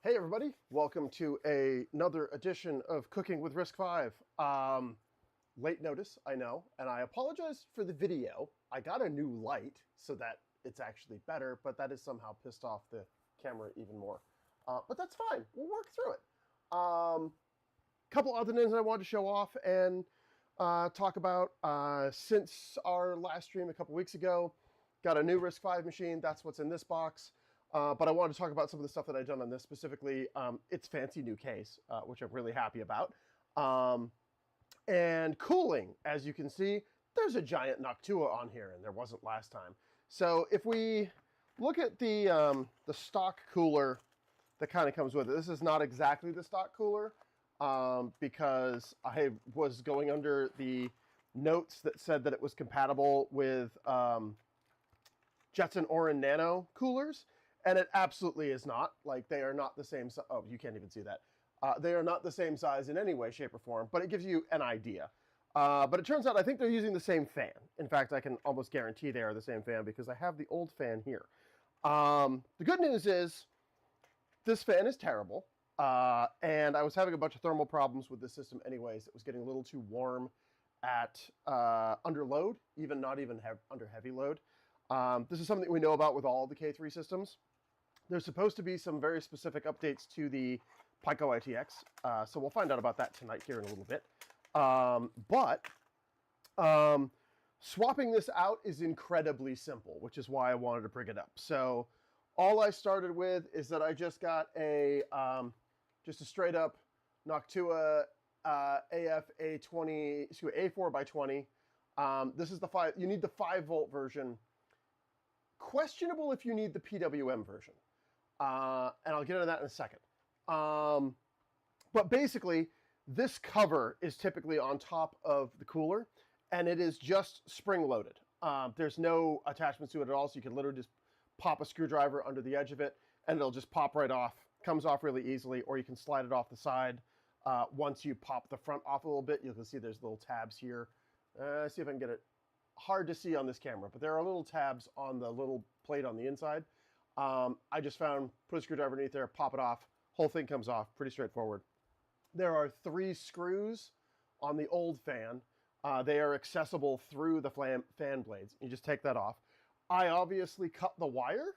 Hey everybody, welcome to another edition of Cooking with RISC-V. Late notice, I know, and I apologize for the video. I got a new light so that it's actually better, but that has somehow pissed off the camera even more. But that's fine, we'll work through it. Couple other things I wanted to show off and talk about. Since our last stream a couple weeks ago, got a new RISC-V machine, that's what's in this box. But I wanted to talk about some of the stuff that I've done on this, specifically its fancy new case, which I'm really happy about. And cooling, as you can see, there's a giant Noctua on here, and there wasn't last time. So if we look at the stock cooler that kind of comes with it, this is not exactly the stock cooler because I was going under the notes that said that it was compatible with Jetson Orin Nano coolers. And it absolutely is not. Like, they are not the same size. Oh, you can't even see that. They are not the same size in any way, shape, or form, but it gives you an idea. But it turns out I think they're using the same fan. In fact, I can almost guarantee they are the same fan because I have the old fan here. The good news is this fan is terrible. And I was having a bunch of thermal problems with this system anyways. It was getting a little too warm at under load, not even under heavy load. This is something we know about with all the K3 systems. There's supposed to be some very specific updates to the PicoITX, so we'll find out about that tonight here in a little bit. Swapping this out is incredibly simple, which is why I wanted to bring it up. So all I started with is that I just got just a straight up Noctua AF A4x20. This is the 5. You need the 5-volt version. Questionable if you need the PWM version. And I'll get into that in a second. But basically, this cover is typically on top of the cooler, and it is just spring-loaded. There's no attachments to it at all, so you can literally just pop a screwdriver under the edge of it, and it'll just pop right off. Comes off really easily, or you can slide it off the side. Once you pop the front off a little bit, you can see there's little tabs here. See if I can get it. Hard to see on this camera, but there are little tabs on the little plate on the inside. I just found, put a screwdriver underneath there, pop it off, whole thing comes off, pretty straightforward. There are 3 screws on the old fan. They are accessible through the fan blades. You just take that off. I obviously cut the wire,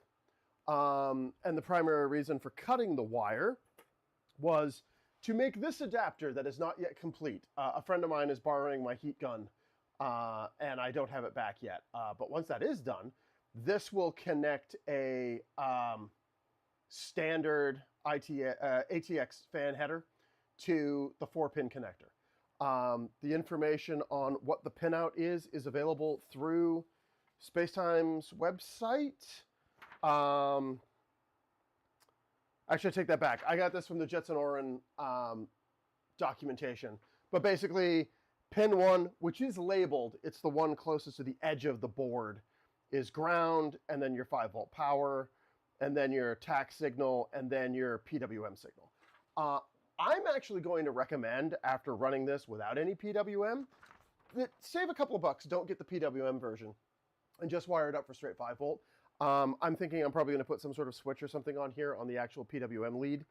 and the primary reason for cutting the wire was to make this adapter that is not yet complete. A friend of mine is borrowing my heat gun, and I don't have it back yet. But once that is done, this will connect a standard ATX fan header to the 4-pin connector. The information on what the pinout is available through Spacetime's website. Actually, I take that back. I got this from the Jetson Orin documentation. But basically, pin 1, which is labeled, it's the one closest to the edge of the board, is ground, and then your 5-volt power, and then your TAC signal, and then your PWM signal. I'm actually going to recommend, after running this without any PWM, that save a couple of bucks, don't get the PWM version, and just wire it up for straight 5-volt. I'm thinking I'm probably going to put some sort of switch or something on here on the actual PWM lead,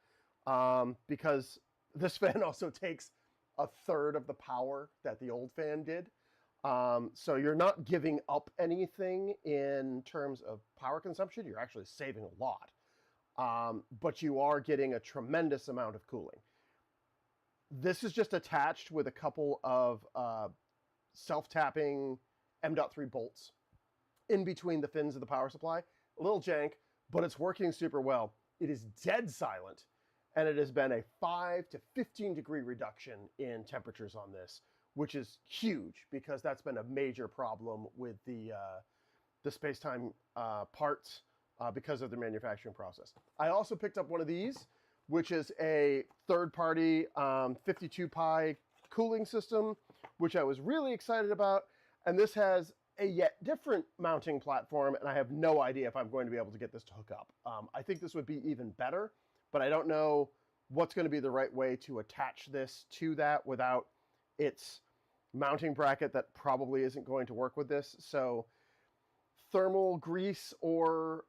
because this fan also takes 1/3 of the power that the old fan did. So you're not giving up anything in terms of power consumption. You're actually saving a lot. But you are getting a tremendous amount of cooling. This is just attached with a couple of self-tapping M.3 bolts in between the fins of the power supply. A little jank, but it's working super well. It is dead silent, and it has been a 5 to 15 degree reduction in temperatures on this, which is huge because that's been a major problem with the Spacetime parts because of the manufacturing process. I also picked up one of these, which is a third-party 52 Pi cooling system, which I was really excited about. And this has a yet different mounting platform, and I have no idea if I'm going to be able to get this to hook up. I think this would be even better, but I don't know what's going to be the right way to attach this to that without its mounting bracket that probably isn't going to work with this. So thermal grease or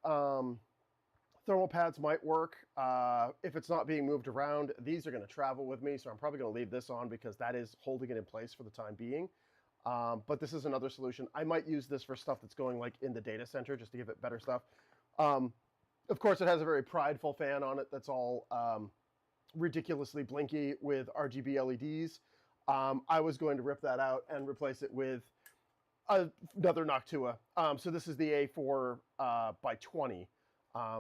Thermal pads might work. If it's not being moved around, these are going to travel with me, so I'm probably going to leave this on because that is holding it in place for the time being. But this is another solution. I might use this for stuff that's going like in the data center just to give it better stuff. Of course, it has a very prideful fan on it that's all ridiculously blinky with RGB LEDs. I was going to rip that out and replace it with another Noctua. So this is the A4 by 20.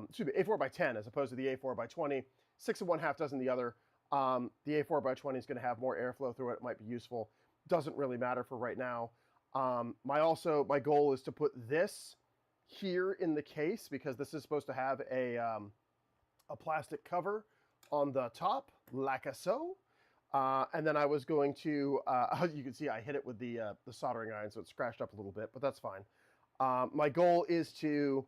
Excuse me, A4 by 10 as opposed to the A4 by 20. 6 1/2 dozen the other. The A4 by 20 is going to have more airflow through it. It might be useful. Doesn't really matter for right now. My goal is to put this here in the case because this is supposed to have a plastic cover on the top, like so. And then I was going to, you can see I hit it with the soldering iron, so it scratched up a little bit, but that's fine. My goal is to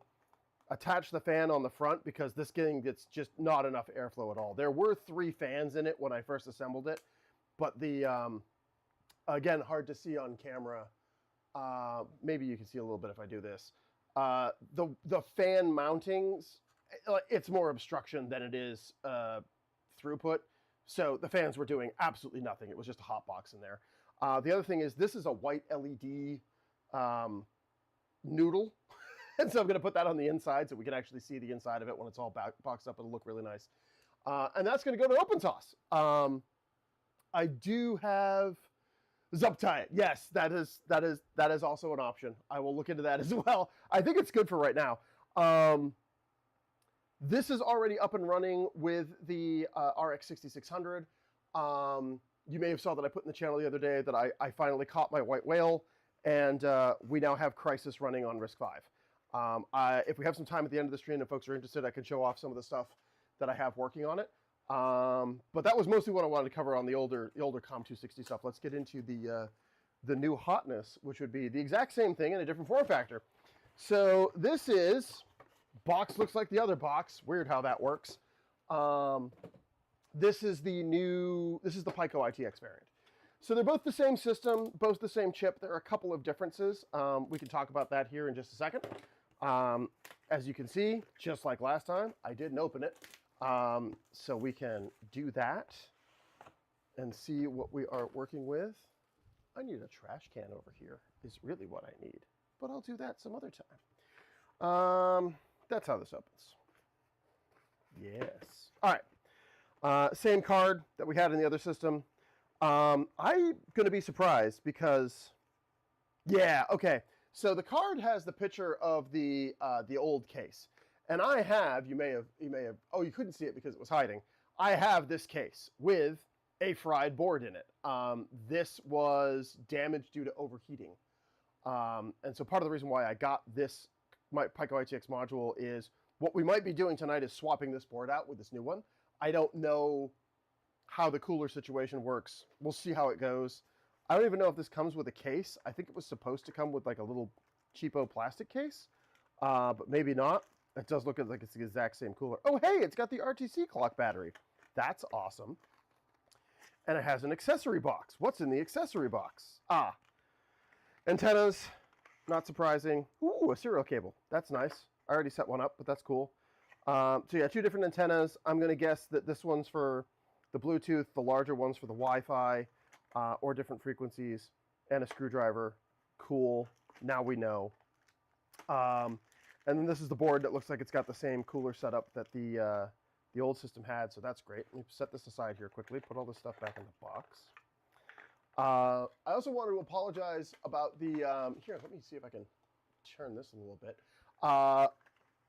attach the fan on the front because this thing gets just not enough airflow at all. There were 3 fans in it when I first assembled it, but the, again, hard to see on camera. Maybe you can see a little bit if I do this. The fan mountings, it's more obstruction than it is throughput. So the fans were doing absolutely nothing. It was just a hot box in there. The other thing is this is a white LED noodle. And so I'm going to put that on the inside so we can actually see the inside of it when it's all boxed up. It'll look really nice. And that's going to go to OpenTOS. I do have Zubtie. Yes, that is also an option. I will look into that as well. I think it's good for right now. This is already up and running with the RX 6600. You may have saw that I put in the channel the other day that I finally caught my white whale, and we now have Crisis running on RISC-V. If we have some time at the end of the stream and folks are interested, I can show off some of the stuff that I have working on it. But that was mostly what I wanted to cover on the older COM260 stuff. Let's get into the new hotness, which would be the exact same thing in a different form factor. So this is, box looks like the other box. Weird how that works. This is the PicoITX variant. So they're both the same system, both the same chip. There are a couple of differences. We can talk about that here in just a second. As you can see, just like last time, I didn't open it. So we can do that and see what we are working with. I need a trash can over here is really what I need, but I'll do that some other time. That's how this opens. Yes. All right. Same card that we had in the other system. I'm going to be surprised because, yeah, okay. So the card has the picture of the old case. And I have, you may have, oh, you couldn't see it because it was hiding. I have this case with a fried board in it. This was damaged due to overheating. And so part of the reason why I got this PicoITX module is what we might be doing tonight is swapping this board out with this new one. I don't know how the cooler situation works. We'll see how it goes. I don't even know if this comes with a case. I think it was supposed to come with like a little cheapo plastic case, but maybe not. It does look like it's the exact same cooler. Oh, hey, it's got the RTC clock battery. That's awesome. And it has an accessory box. What's in the accessory box? Antennas, not surprising. Ooh, a serial cable. That's nice. I already set one up, but that's cool. So yeah, 2 different antennas. I'm going to guess that this one's for the Bluetooth, the larger one's for the Wi-Fi, or different frequencies, and a screwdriver. Cool. Now we know. And then this is the board that looks like it's got the same cooler setup that the old system had, so that's great. Let me set this aside here quickly, put all this stuff back in the box. I also want to apologize about the, here, let me see if I can turn this a little bit.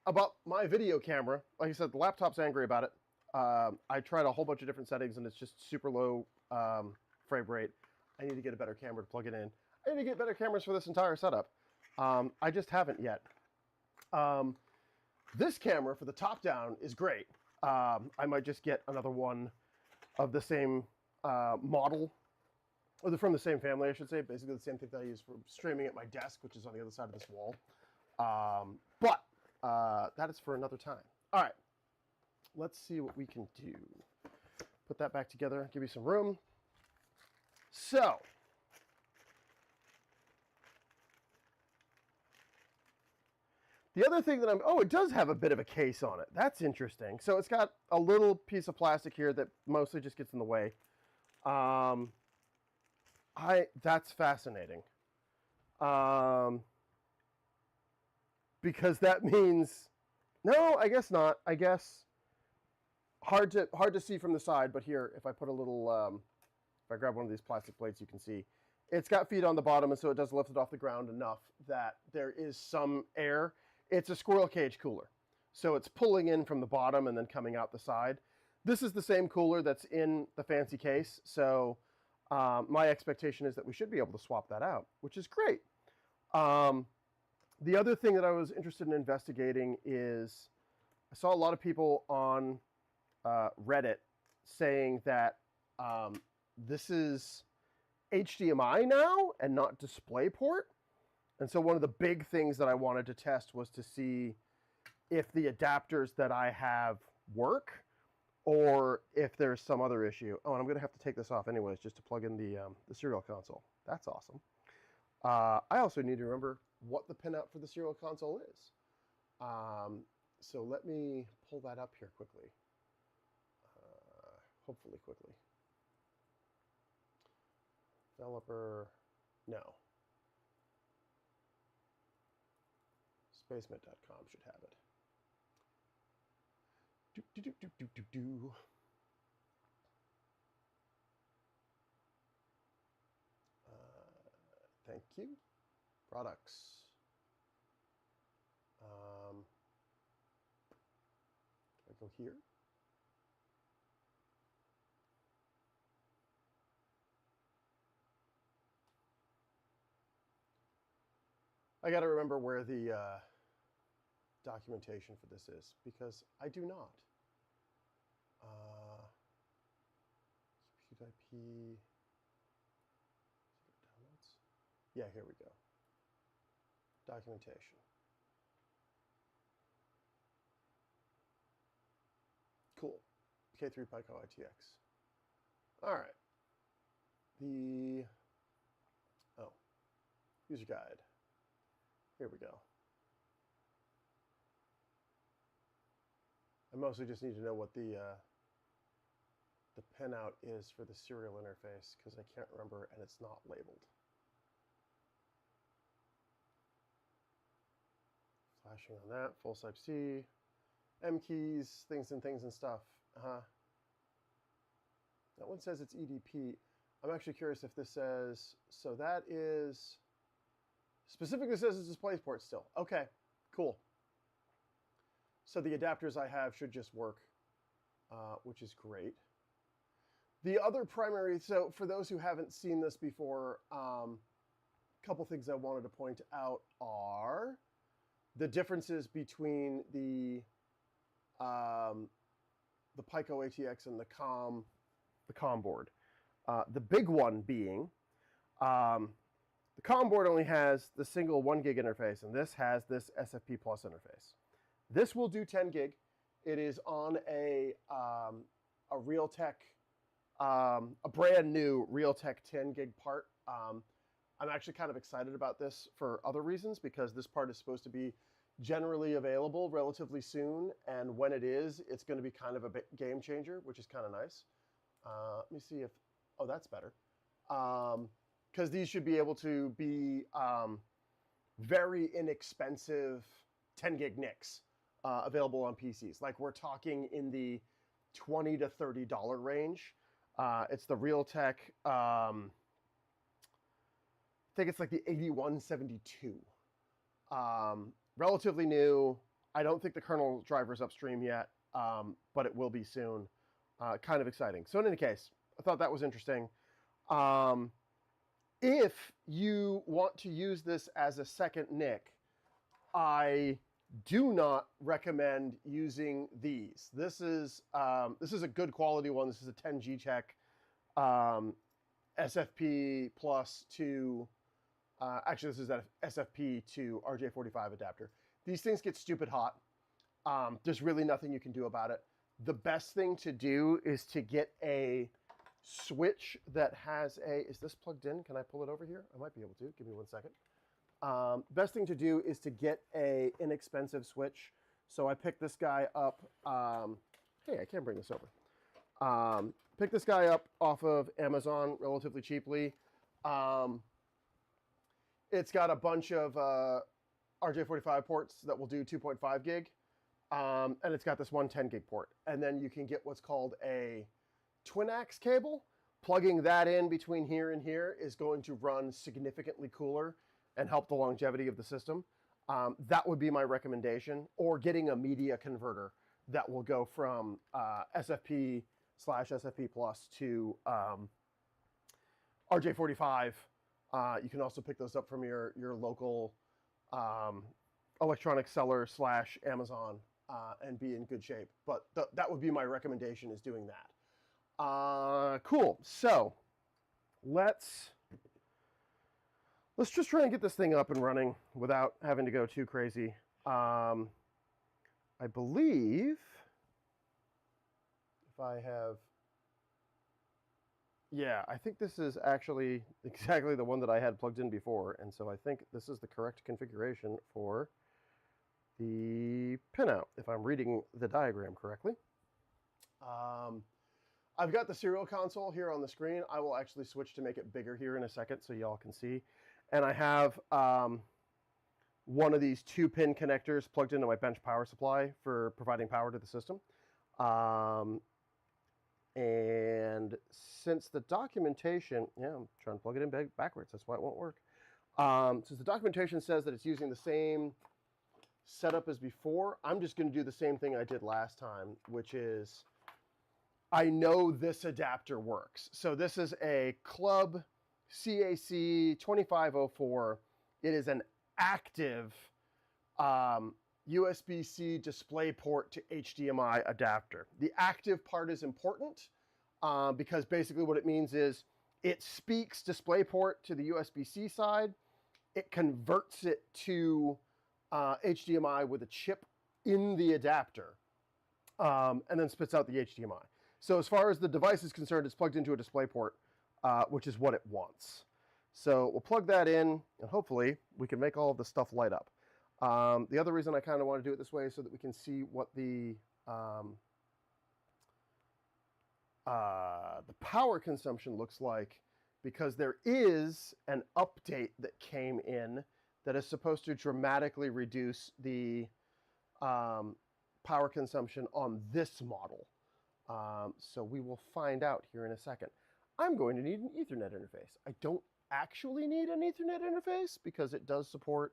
About my video camera. Like I said, the laptop's angry about it. I tried a whole bunch of different settings and it's just super low frame rate. I need to get a better camera to plug it in. I need to get better cameras for this entire setup. I just haven't yet. This camera for the top down is great. I might just get another one of the same model, or from the same family, I should say. Basically the same thing that I use for streaming at my desk, which is on the other side of this wall. But that is for another time. All right, let's see what we can do. Put that back together, give you some room. So, The other thing that oh, it does have a bit of a case on it. That's interesting. So it's got a little piece of plastic here that mostly just gets in the way. That's fascinating. Because that means, no, I guess not. I guess hard to see from the side, but here, if I put a little, if I grab one of these plastic plates, you can see it's got feet on the bottom, and so it does lift it off the ground enough that there is some air. It's a squirrel cage cooler, so it's pulling in from the bottom and then coming out the side. This is the same cooler that's in the fancy case, so my expectation is that we should be able to swap that out, which is great. The other thing that I was interested in investigating is I saw a lot of people on Reddit saying that this is HDMI now and not DisplayPort. And so one of the big things that I wanted to test was to see if the adapters that I have work or if there's some other issue. Oh, and I'm going to have to take this off anyways just to plug in the serial console. That's awesome. I also need to remember what the pinout for the serial console is. So let me pull that up here quickly. Hopefully quickly. Developer, no. SpaceMIT.com should have it. Thank you. Products. I go here. I got to remember where the documentation for this is, because I do not. Compute IP. Downloads. Yeah, here we go. Documentation. Cool. K3 PicoITX. All right. User guide. Here we go. I mostly just need to know what the pinout is for the serial interface, because I can't remember and it's not labeled. Flashing on that, full type C, M keys, things and stuff. That one says it's EDP. I'm actually curious if this says, so that is, specifically says it's DisplayPort still. Okay, cool. So the adapters I have should just work, which is great. The other primary, so for those who haven't seen this before, a couple things I wanted to point out are the differences between the PicoITX and the COM board. The big one being, the COM board only has the single 1 gig interface, and this has this SFP Plus interface. This will do 10 gig. It is on a Realtek, a brand new Realtek 10 gig part. I'm actually kind of excited about this for other reasons, because this part is supposed to be generally available relatively soon, and when it is, it's going to be kind of a game changer, which is kind of nice. Let me see if, oh, that's better. Because these should be able to be very inexpensive 10 gig NICs available on PCs. Like, we're talking in the $20 to $30 range. It's the Realtek, I think it's like the 8172. Relatively new. I don't think the kernel driver's upstream yet, but it will be soon. Kind of exciting. So in any case, I thought that was interesting. If you want to use this as a second NIC, I do not recommend using these. This is a good quality one. This is a 10G Tech SFP Plus to, actually this is an SFP to RJ45 adapter. These things get stupid hot. There's really nothing you can do about it. The best thing to do is to get a switch that has a, is this plugged in? Can I pull it over here? I might be able to. Give me 1 second. Best thing to do is to get a inexpensive switch. So I picked this guy up. Hey, I can't bring this over. Picked this guy up off of Amazon relatively cheaply. It's got a bunch of RJ45 ports that will do 2.5 gig. And it's got this one 10 gig port. And then you can get what's called a twin axe cable. Plugging that in between here and here is going to run significantly cooler and help the longevity of the system. That would be my recommendation, or getting a media converter that will go from SFP/SFP Plus to RJ45. You can also pick those up from your local electronic seller / Amazon and be in good shape. But that would be my recommendation, is doing that. Cool. So let's just try and get this thing up and running without having to go too crazy. I believe if I have, yeah, I think this is actually exactly the one that I had plugged in before. And so I think this is the correct configuration for the pinout, if I'm reading the diagram correctly. I've got the serial console here on the screen. I will actually switch to make it bigger here in a second so y'all can see. And I have one of these 2-pin connectors plugged into my bench power supply for providing power to the system. And since the documentation, yeah, I'm trying to plug it in backwards, that's why it won't work. Since the documentation says that it's using the same setup as before, I'm just going to do the same thing I did last time, which is, I know this adapter works. So this is a Club CAC 2504. It is an active USB-C DisplayPort to HDMI adapter. The active part is important because basically what it means is it speaks DisplayPort to the USB-C side. It converts it to HDMI with a chip in the adapter, and then spits out the HDMI. So as far as the device is concerned, it's plugged into a DisplayPort, which is what it wants. So we'll plug that in, and hopefully we can make all of this stuff light up. The other reason I kind of want to do it this way is so that we can see what the power consumption looks like, because there is an update that came in that is supposed to dramatically reduce the power consumption on this model. So we will find out here in a second. I'm going to need an Ethernet interface. I don't actually need an Ethernet interface because it does support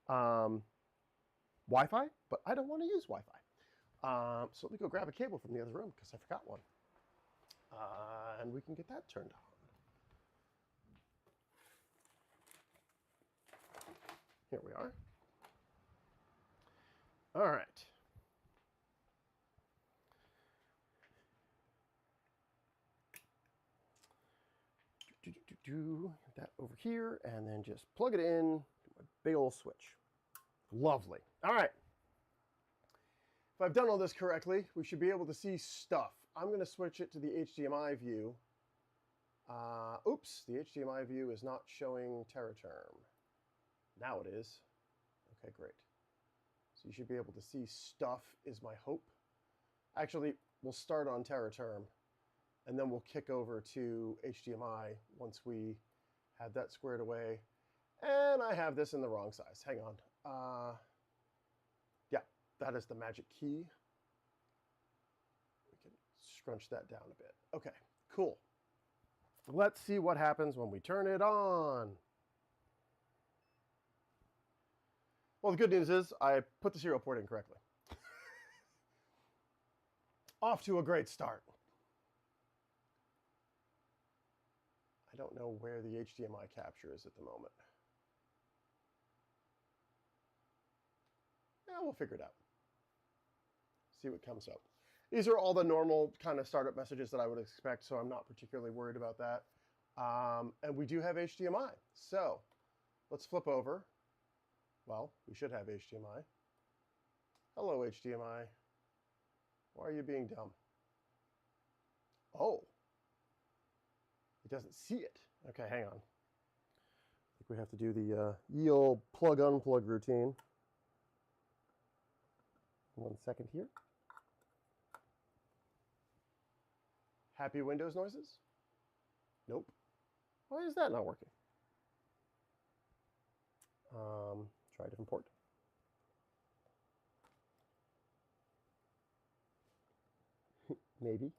Wi-Fi, but I don't want to use Wi-Fi. So let me go grab a cable from the other room because I forgot one. And we can get that turned on. Here we are. All right. Get that over here, and then just plug it in to my big old switch. Lovely. All right. If I've done all this correctly, we should be able to see stuff. I'm going to switch it to the HDMI view. Oops, the HDMI view is not showing TerraTerm. Now it is. Okay, great. So you should be able to see stuff, is my hope. Actually, we'll start on TerraTerm, and then we'll kick over to HDMI once we have that squared away. And I have this in the wrong size. Hang on. Yeah, that is the magic key. We can scrunch that down a bit. Okay, cool. Let's see what happens when we turn it on. Well, the good news is I put the serial port in correctly. Off to a great start. I don't know where the HDMI capture is at the moment. Yeah, we'll figure it out. See what comes up. These are all the normal kind of startup messages that I would expect, so I'm not particularly worried about that. And we do have HDMI. So let's flip over. Well, we should have HDMI. Hello, HDMI. Why are you being dumb? Oh. It doesn't see it. Okay, hang on. think we have to do the ye old plug-unplug routine. 1 second here. Happy Windows noises? Nope. Why is that not working? Try a different port. Maybe.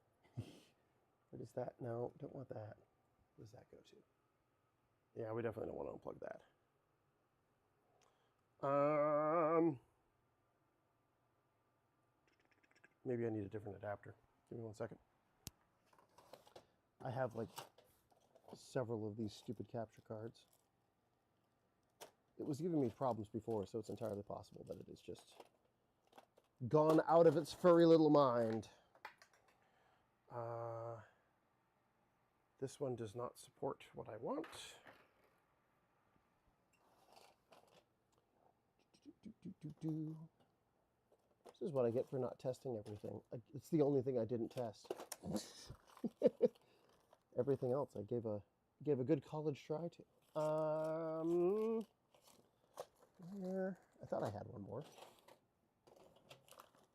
What is that? No, don't want that. What does that go to? Yeah, we definitely don't want to unplug that. Maybe I need a different adapter. Give me 1 second. I have like several of these stupid capture cards. It was giving me problems before, so it's entirely possible that it is just gone out of its furry little mind. This one does not support what I want. This is what I get for not testing everything. It's the only thing I didn't test. Everything else I gave a good college try to. There. I thought I had one more.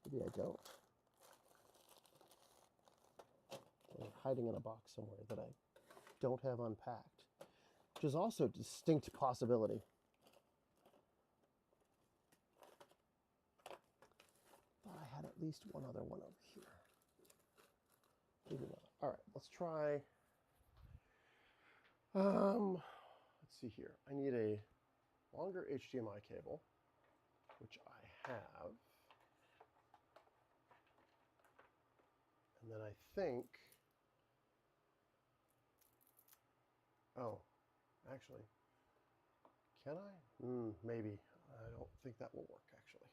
Maybe I don't. They're hiding in a box somewhere that I don't have unpacked, which is also a distinct possibility. Thought I had at least one other one over here. Maybe not. All right, let's try. Let's see here. I need a longer HDMI cable, which I have. And then I think, oh, actually, can I? Maybe. I don't think that will work, actually.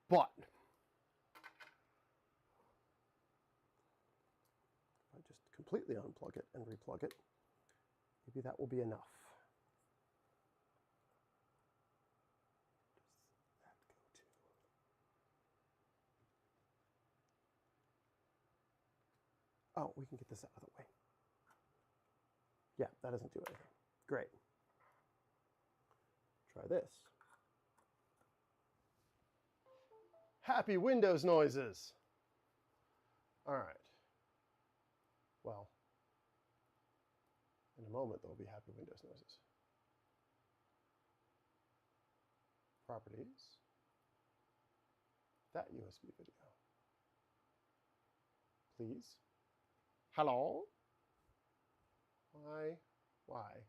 But if I just completely unplug it and replug it, maybe that will be enough. Does that go to? Oh, we can get this out of the way. Yeah, that doesn't do anything. Great. Try this. Happy Windows noises. All right. Well, in a moment, there will be happy Windows noises. Properties. That USB video. Please. Hello? Why?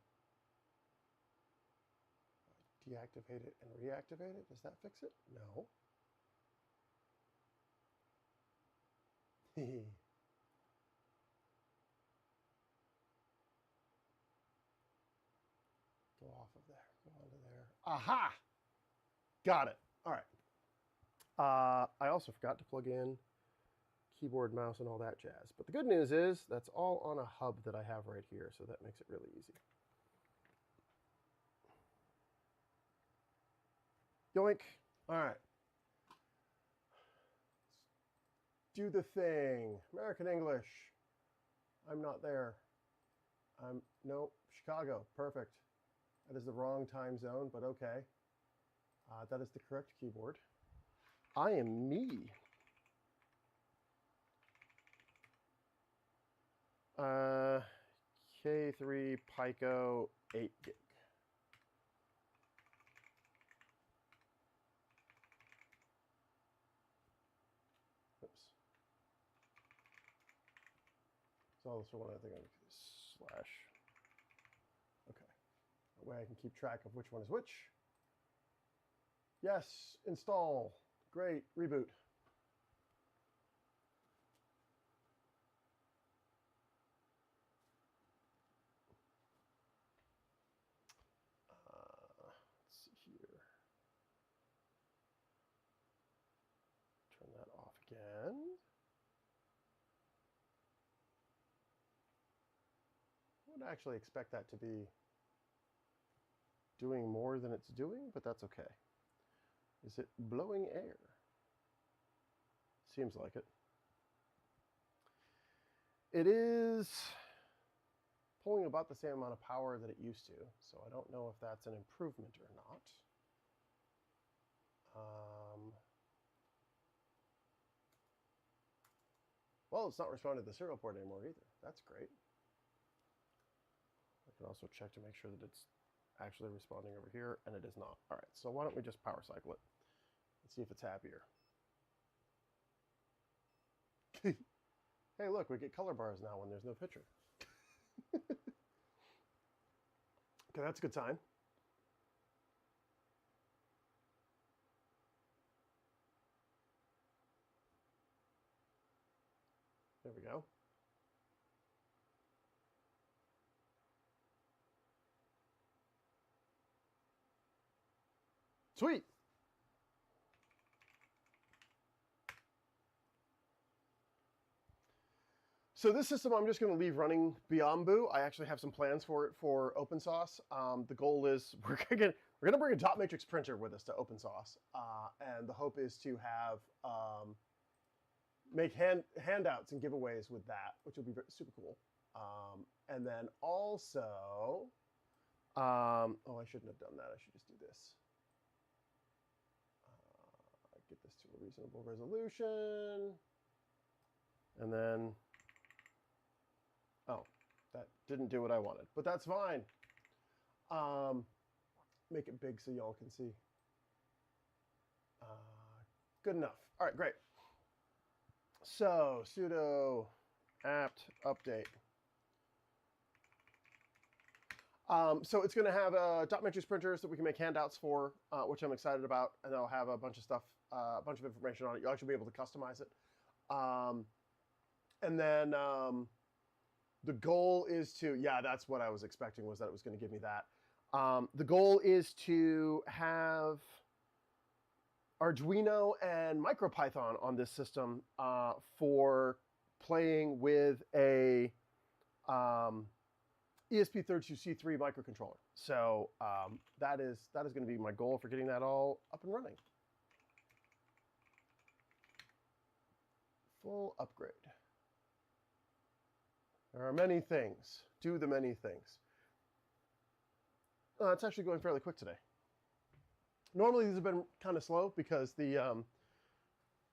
Deactivate it and reactivate it? Does that fix it? No. Go off of there. Go onto there. Aha! Got it. All right. I also forgot to plug in keyboard, mouse, and all that jazz. But the good news is that's all on a hub that I have right here, so that makes it really easy. Yoink. All right. Do the thing. American English. I'm not there. No, Chicago. Perfect. That is the wrong time zone, but okay. That is the correct keyboard. I am me. K3 Pico 8 gig. Oops. So this one I think I'm slash. Okay. That way I can keep track of which one is which. Yes, install. Great, reboot. Let's see here. Turn that off again. I would actually expect that to be doing more than it's doing, but that's okay. Is it blowing air? Seems like it. It is pulling about the same amount of power that it used to, so I don't know if that's an improvement or not. Well, it's not responding to the serial port anymore either. That's great. I can also check to make sure that it's actually responding over here, and it is not. All right, so why don't we just power cycle it and see if it's happier. Hey, look, we get color bars now when there's no picture. Okay, that's a good sign. There we go. Sweet. So this system I'm just going to leave running beyond Boo. I actually have some plans for it for open source. The goal is we're going to bring a dot matrix printer with us to open source, and the hope is to have make handouts and giveaways with that, which will be super cool. And then also, oh, I shouldn't have done that. I should just do this. Get this to a reasonable resolution, and then. Oh, that didn't do what I wanted, but that's fine. Make it big so y'all can see. Good enough. All right, great. So sudo apt update. So it's going to have dot matrix printers that we can make handouts for, which I'm excited about, and they'll have a bunch of stuff, a bunch of information on it. You'll actually be able to customize it. And then the goal is to, yeah, that's what I was expecting, was that it was going to give me that. The goal is to have Arduino and MicroPython on this system for playing with a ESP32C3 microcontroller. So that is going to be my goal for getting that all up and running. Full upgrade. There are many things. Do the many things. It's actually going fairly quick today. Normally these have been kind of slow because the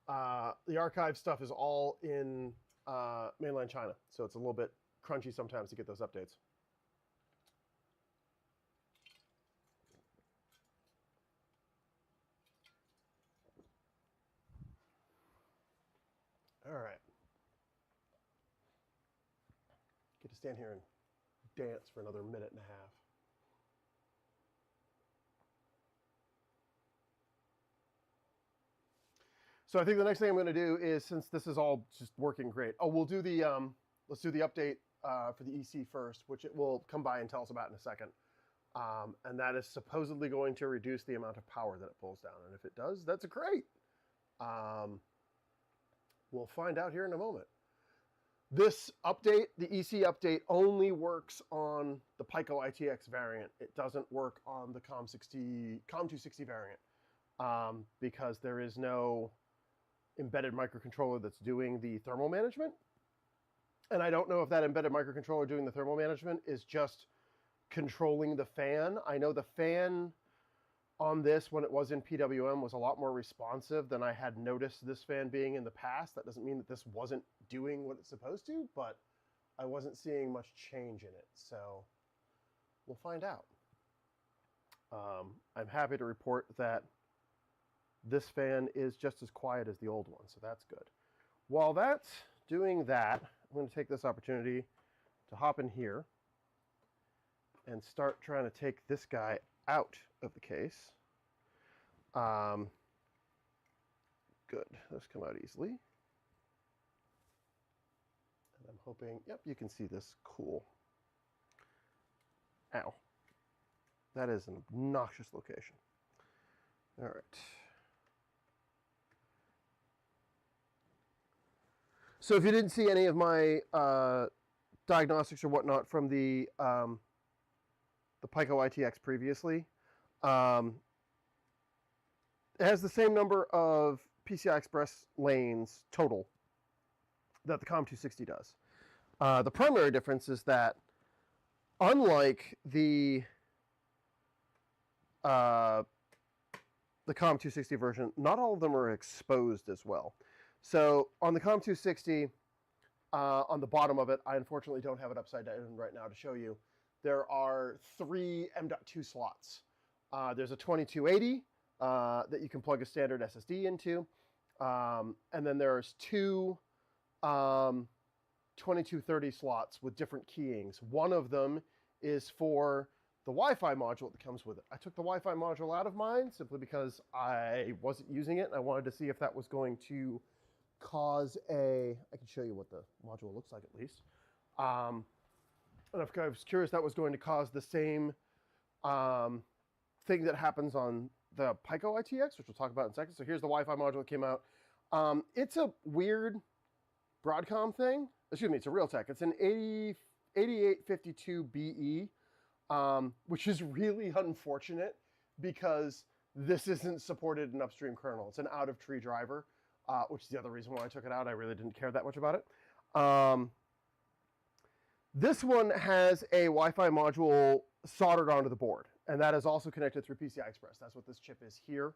archive stuff is all in mainland China, so it's a little bit crunchy sometimes to get those updates. All right. Get to stand here and dance for another minute and a half. So I think the next thing I'm going to do is, since this is all just working great, we'll do the let's do the update for the EC first, which it will come by and tell us about in a second. And that is supposedly going to reduce the amount of power that it pulls down. And if it does, that's great. We'll find out here in a moment. This update, the EC update, only works on the PicoITX variant. It doesn't work on the COM260 variant because there is no embedded microcontroller that's doing the thermal management. And I don't know if that embedded microcontroller doing the thermal management is just controlling the fan. I know the fan on this, when it was in PWM, was a lot more responsive than I had noticed this fan being in the past. That doesn't mean that this wasn't doing what it's supposed to, but I wasn't seeing much change in it. So we'll find out. I'm happy to report that this fan is just as quiet as the old one, so that's good. While that's doing that, I'm going to take this opportunity to hop in here and start trying to take this guy out of the case. Good, those come out easily. And I'm hoping, yep, you can see this. Cool. Ow. That is an obnoxious location. All right. So if you didn't see any of my diagnostics or whatnot from the PicoITX previously, it has the same number of PCI Express lanes total that the COM260 does. The primary difference is that unlike the COM260 version, not all of them are exposed as well. So on the COM260, on the bottom of it, I unfortunately don't have it upside down right now to show you. There are 3 M.2 slots. There's a 2280 that you can plug a standard SSD into. And then there's 2 2230 slots with different keyings. One of them is for the Wi-Fi module that comes with it. I took the Wi-Fi module out of mine simply because I wasn't using it, and I wanted to see if that was going to cause a... I can show you what the module looks like at least. And I was curious that was going to cause the same thing that happens on the PicoITX, which we'll talk about in a second. So here's the Wi-Fi module that came out. It's a weird Broadcom thing. Excuse me, it's a Realtek. It's an 8852BE, which is really unfortunate because this isn't supported in upstream kernel. It's an out-of-tree driver, which is the other reason why I took it out. I really didn't care that much about it. This one has a Wi-Fi module soldered onto the board, and that is also connected through PCI Express. That's what this chip is here.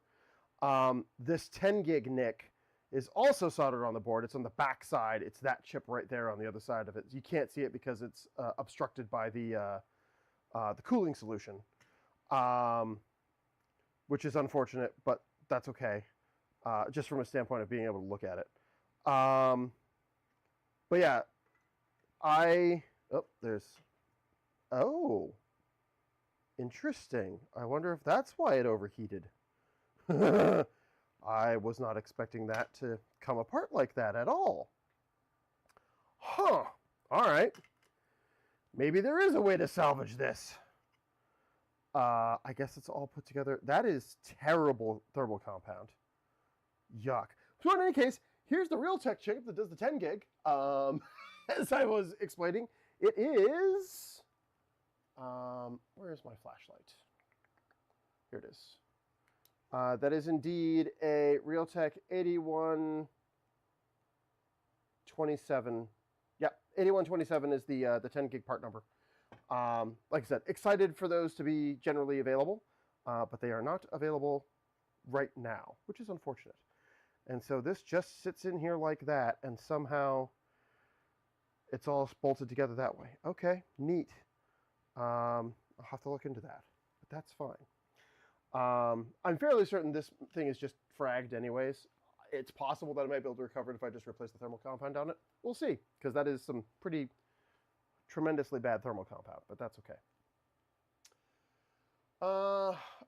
This 10 gig NIC is also soldered on the board. It's on the back side. It's that chip right there on the other side of it. You can't see it because it's obstructed by the cooling solution, which is unfortunate, but that's okay, just from a standpoint of being able to look at it. But yeah, oh, interesting. I wonder if that's why it overheated. I was not expecting that to come apart like that at all. Huh. All right. Maybe there is a way to salvage this. I guess it's all put together. That is terrible thermal compound. Yuck. So in any case, here's the Realtek chip that does the 10 gig. As I was explaining, it is... where is my flashlight? Here it is. That is indeed a Realtek 8127. Yeah, 8127 is the 10 gig part number. Like I said, excited for those to be generally available, but they are not available right now, which is unfortunate. And so this just sits in here like that, and somehow it's all bolted together that way. Okay, neat. I'll have to look into that, but that's fine. I'm fairly certain this thing is just fragged anyways. It's possible that I might be able to recover it if I just replace the thermal compound on it. We'll see, because that is some pretty tremendously bad thermal compound, but that's okay.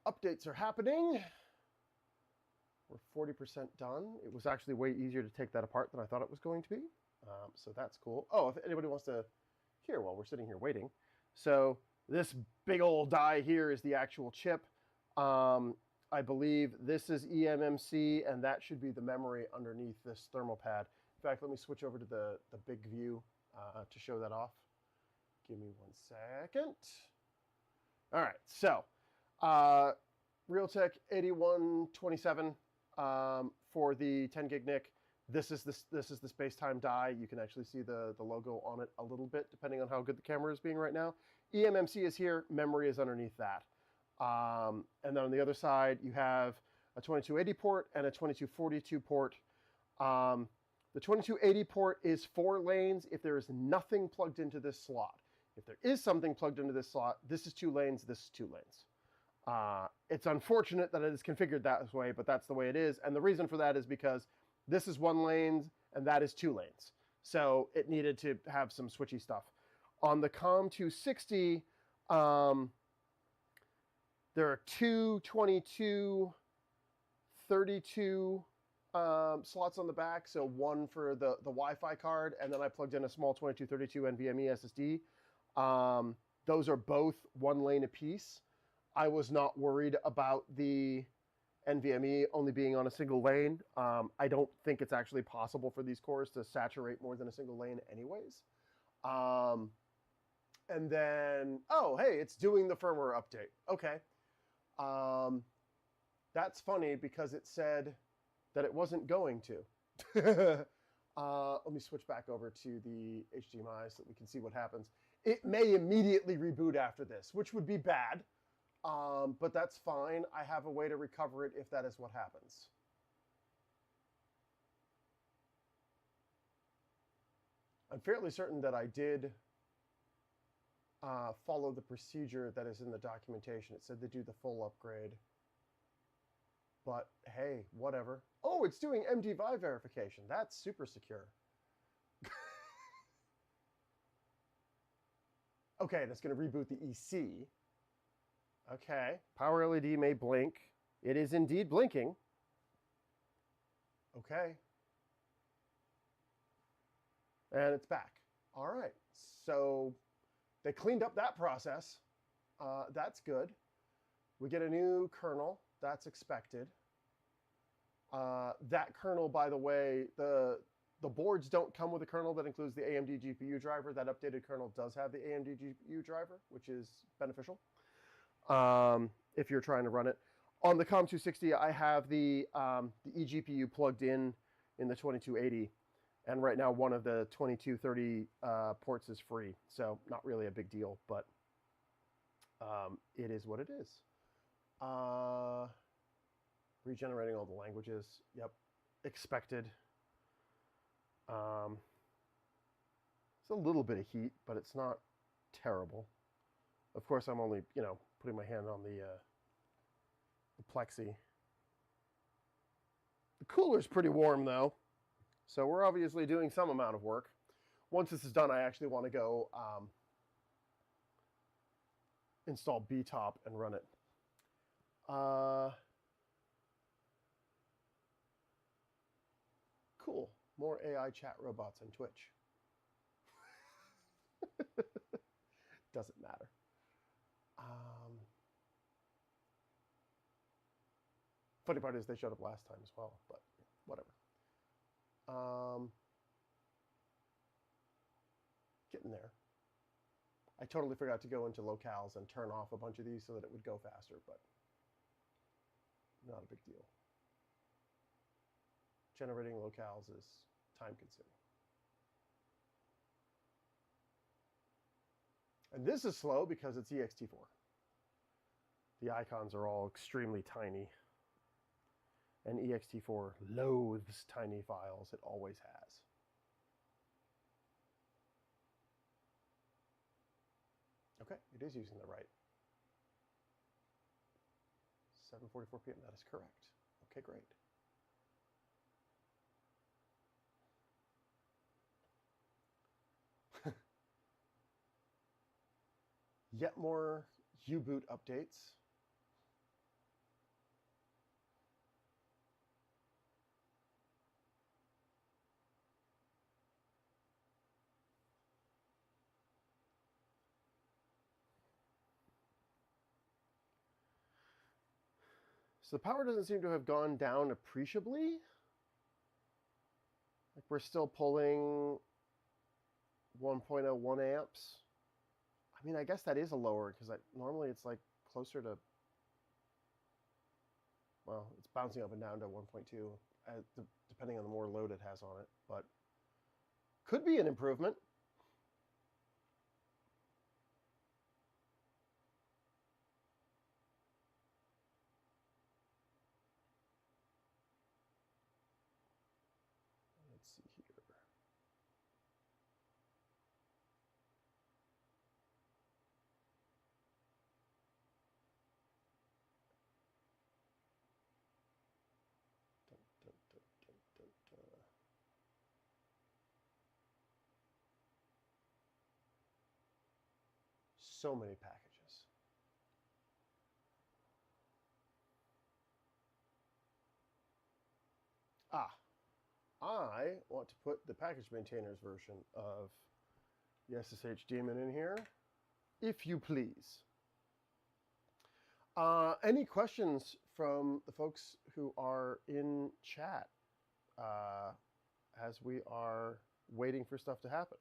Updates are happening. We're 40% done. It was actually way easier to take that apart than I thought it was going to be. So that's cool. Oh, if anybody wants to hear while we're sitting here waiting. So this big old die here is the actual chip. I believe this is eMMC, and that should be the memory underneath this thermal pad. In fact, let me switch over to the big view to show that off. Give me 1 second. All right, so Realtek 8127 for the 10 gig NIC. This is the space-time die. You can actually see the logo on it a little bit, depending on how good the camera is being right now. eMMC is here. Memory is underneath that. And then on the other side, you have a 2280 port and a 2242 port. The 2280 port is 4 lanes if there is nothing plugged into this slot. If there is something plugged into this slot, this is 2 lanes, this is 2 lanes. It's unfortunate that it is configured that way, but that's the way it is. And the reason for that is because this is 1 lane and that is 2 lanes. So it needed to have some switchy stuff. On the COM260, there are 2 2232 slots on the back, so one for the Wi-Fi card, and then I plugged in a small 2232 NVMe SSD. Those are both 1 lane apiece. I was not worried about the NVMe only being on a single lane. I don't think it's actually possible for these cores to saturate more than a single lane anyways. And then, oh, hey, it's doing the firmware update. Okay. That's funny because it said that it wasn't going to. Let me switch back over to the HDMI so that we can see what happens. It may immediately reboot after this, which would be bad, but that's fine. I have a way to recover it if that is what happens. I'm fairly certain that I did follow the procedure that is in the documentation. It said to do the full upgrade. But hey, whatever. Oh, it's doing MD5 verification. That's super secure. Okay, that's going to reboot the EC. Okay, power LED may blink. It is indeed blinking. Okay. And it's back. All right, so they cleaned up that process. That's good. We get a new kernel. That's expected. That kernel, by the way, the boards don't come with a kernel that includes the AMD GPU driver. That updated kernel does have the AMD GPU driver, which is beneficial if you're trying to run it. On the COM260, I have the eGPU plugged in the 2280. And right now, one of the 2230 ports is free. So not really a big deal, but it is what it is. Regenerating all the languages. Yep. Expected. It's a little bit of heat, but it's not terrible. Of course, I'm only, putting my hand on the plexi. The cooler's pretty warm, though. So we're obviously doing some amount of work. Once this is done, I actually want to go install BTOP and run it. Cool. More AI chat robots on Twitch. Doesn't matter. Funny part is they showed up last time as well, but whatever. Getting there. I totally forgot to go into locales and turn off a bunch of these so that it would go faster, but not a big deal. Generating locales is time consuming. And this is slow because it's ext4. The icons are all extremely tiny. And ext4 loathes tiny files. It always has. Okay, it is using the right. 7:44 p.m. That is correct. Okay, great. Yet more U-boot updates. So the power doesn't seem to have gone down appreciably. Like we're still pulling 1.01 amps. I mean, I guess that is a lower because normally it's like closer to, well, it's bouncing up and down to 1.2 depending on the more load it has on it, but could be an improvement. Let's see here. So many packages. I want to put the package maintainers version of the SSH daemon in here, if you please. Any questions from the folks who are in chat as we are waiting for stuff to happen?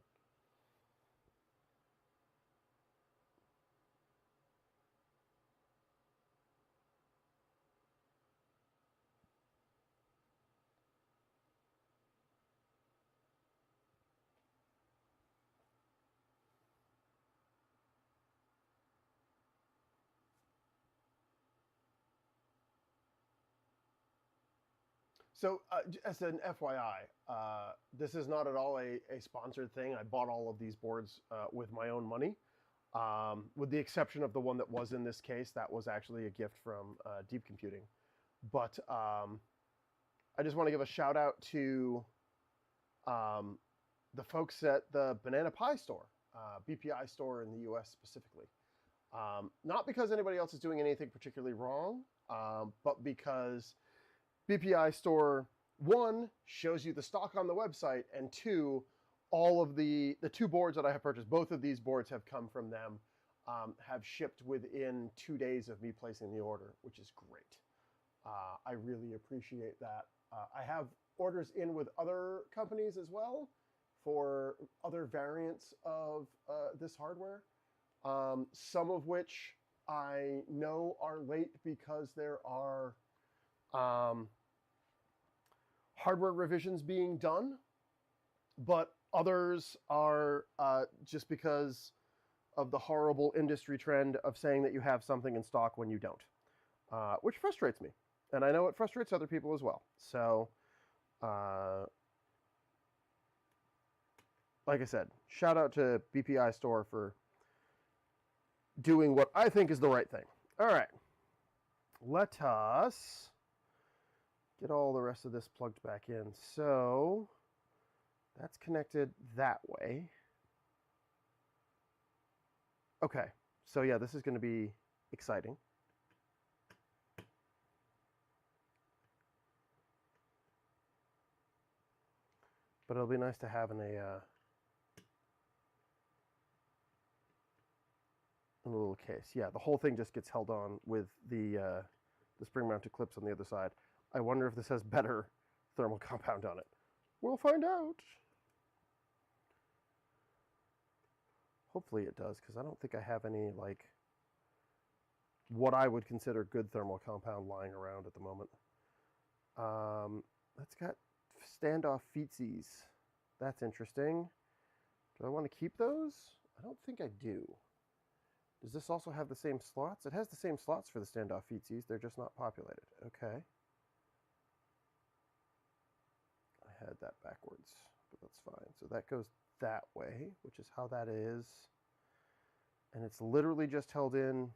So as an FYI, this is not at all a sponsored thing. I bought all of these boards with my own money, with the exception of the one that was in this case. That was actually a gift from Deep Computing. But I just want to give a shout out to the folks at the Banana Pi store, BPI store in the US specifically. Not because anybody else is doing anything particularly wrong, but because BPI store, one, shows you the stock on the website, and two, all of the two boards that I have purchased, both of these boards have come from them, have shipped within 2 days of me placing the order, which is great. I really appreciate that. I have orders in with other companies as well for other variants of this hardware, some of which I know are late because there are hardware revisions being done, but others are just because of the horrible industry trend of saying that you have something in stock when you don't, which frustrates me. And I know it frustrates other people as well. So, like I said, shout out to BPI store for doing what I think is the right thing. All right, let us get all the rest of this plugged back in. So that's connected that way. Okay, so yeah, this is going to be exciting. But it'll be nice to have in a little case. Yeah, the whole thing just gets held on with the spring-mounted clips on the other side. I wonder if this has better thermal compound on it. We'll find out. Hopefully it does, because I don't think I have any, like, what I would consider good thermal compound lying around at the moment. That's got standoff feetsies. That's interesting. Do I want to keep those? I don't think I do. Does this also have the same slots? It has the same slots for the standoff feetsies. They're just not populated. Okay. I had that backwards, but that's fine. So that goes that way, which is how that is. And it's literally just held in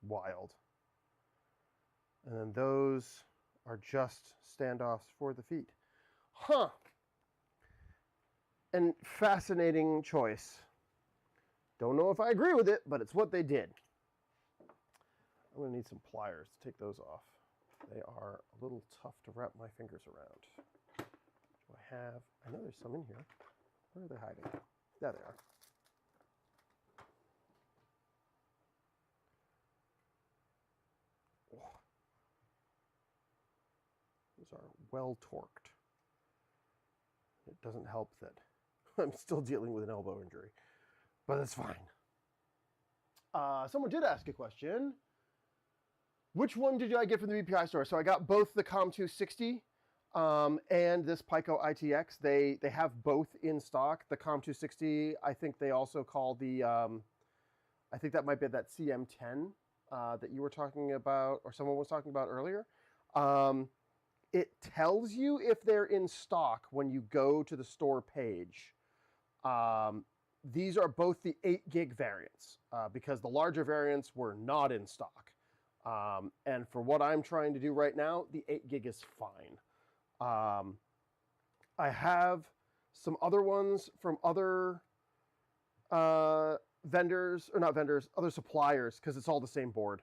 wild. And then those are just standoffs for the feet. Huh. And fascinating choice. Don't know if I agree with it, but it's what they did. I'm going to need some pliers to take those off. They are a little tough to wrap my fingers around. Do I have... I know there's some in here. Where are they hiding? There they are. Oh. Those are well torqued. It doesn't help that I'm still dealing with an elbow injury, but it's fine. Someone did ask a question. Which one did I get from the BPI store? So I got both the COM260 and this PicoITX. They have both in stock. The COM260, I think they also call the, I think that might be that CM10 that you were talking about, or someone was talking about earlier. It tells you if they're in stock when you go to the store page. These are both the 8 gig variants because the larger variants were not in stock. And for what I'm trying to do right now, the 8 gig is fine. I have some other ones from other vendors, or not vendors, other suppliers, because it's all the same board,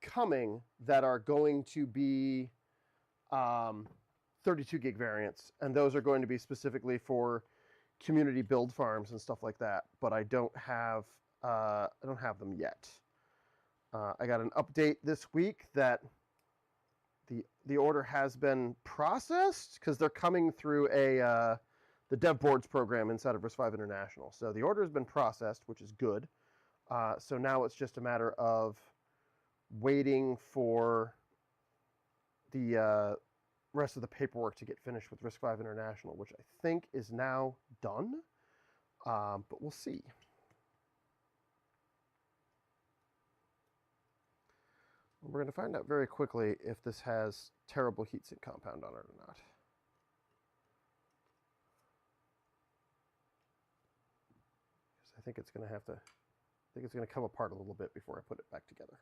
coming that are going to be 32 gig variants. And those are going to be specifically for community build farms and stuff like that. But I don't have them yet. I got an update this week that the order has been processed because they're coming through the dev boards program inside of RISC-V International. So the order has been processed, which is good. So now it's just a matter of waiting for the rest of the paperwork to get finished with RISC-V International, which I think is now done, but we'll see. We're going to find out very quickly if this has terrible heatsink compound on it or not. I think it's going to have to, I think it's going to come apart a little bit before I put it back together.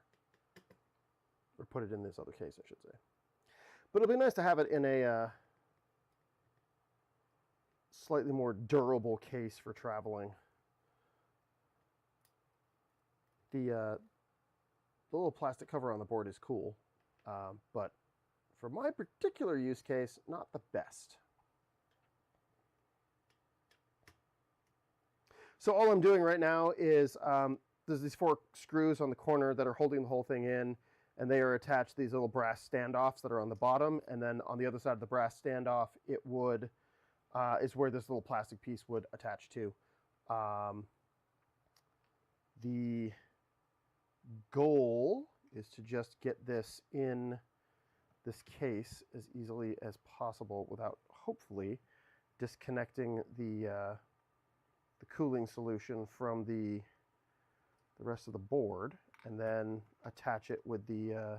Or put it in this other case, I should say. But it'll be nice to have it in a slightly more durable case for traveling. The little plastic cover on the board is cool, but for my particular use case, not the best. So all I'm doing right now is there's these 4 screws on the corner that are holding the whole thing in, and they are attached to these little brass standoffs that are on the bottom, and then on the other side of the brass standoff, it would is where this little plastic piece would attach to. The goal is to just get this in this case as easily as possible without hopefully disconnecting the cooling solution from the rest of the board, and then attach it with the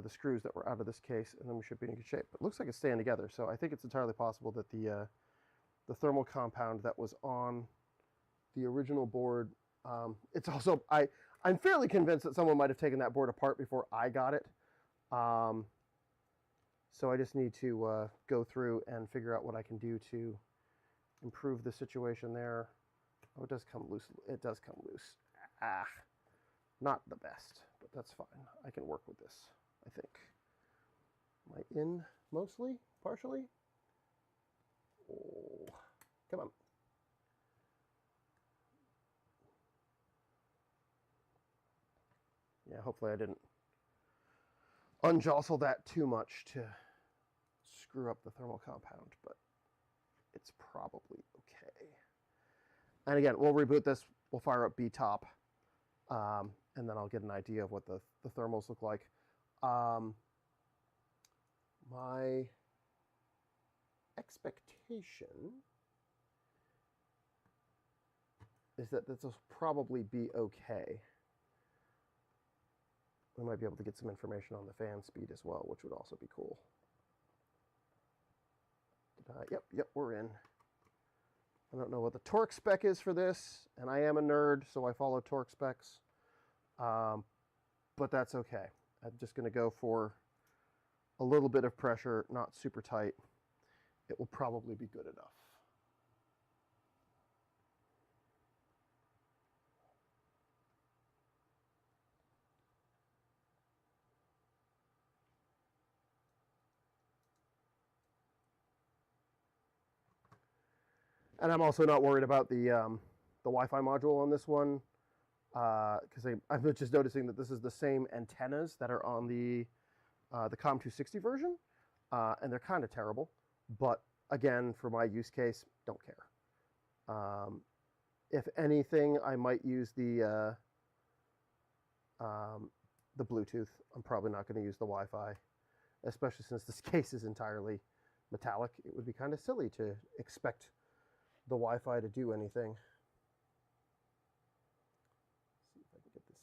screws that were out of this case, and then we should be in good shape. But it looks like it's staying together, so I think it's entirely possible that the thermal compound that was on the original board, it's also, I'm fairly convinced that someone might have taken that board apart before I got it. So I just need to go through and figure out what I can do to improve the situation there. Oh, it does come loose. It does come loose. Not the best, but that's fine. I can work with this, I think. Am I in mostly? Partially? Oh, come on. Yeah, hopefully I didn't unjostle that too much to screw up the thermal compound, but it's probably okay. And again, we'll reboot this, we'll fire up BTOP, and then I'll get an idea of what the thermals look like. My expectation is that this will probably be okay. We might be able to get some information on the fan speed as well, which would also be cool. Yep, we're in. I don't know what the torque spec is for this, and I am a nerd, so I follow torque specs. But that's okay. I'm just going to go for a little bit of pressure, not super tight. It will probably be good enough. And I'm also not worried about the Wi-Fi module on this one, because I'm just noticing that this is the same antennas that are on the COM260 version, and they're kind of terrible. But again, for my use case, don't care. If anything, I might use the Bluetooth. I'm probably not going to use the Wi-Fi, especially since this case is entirely metallic. It would be kind of silly to expect the Wi-Fi to do anything. Let's see if I can get this.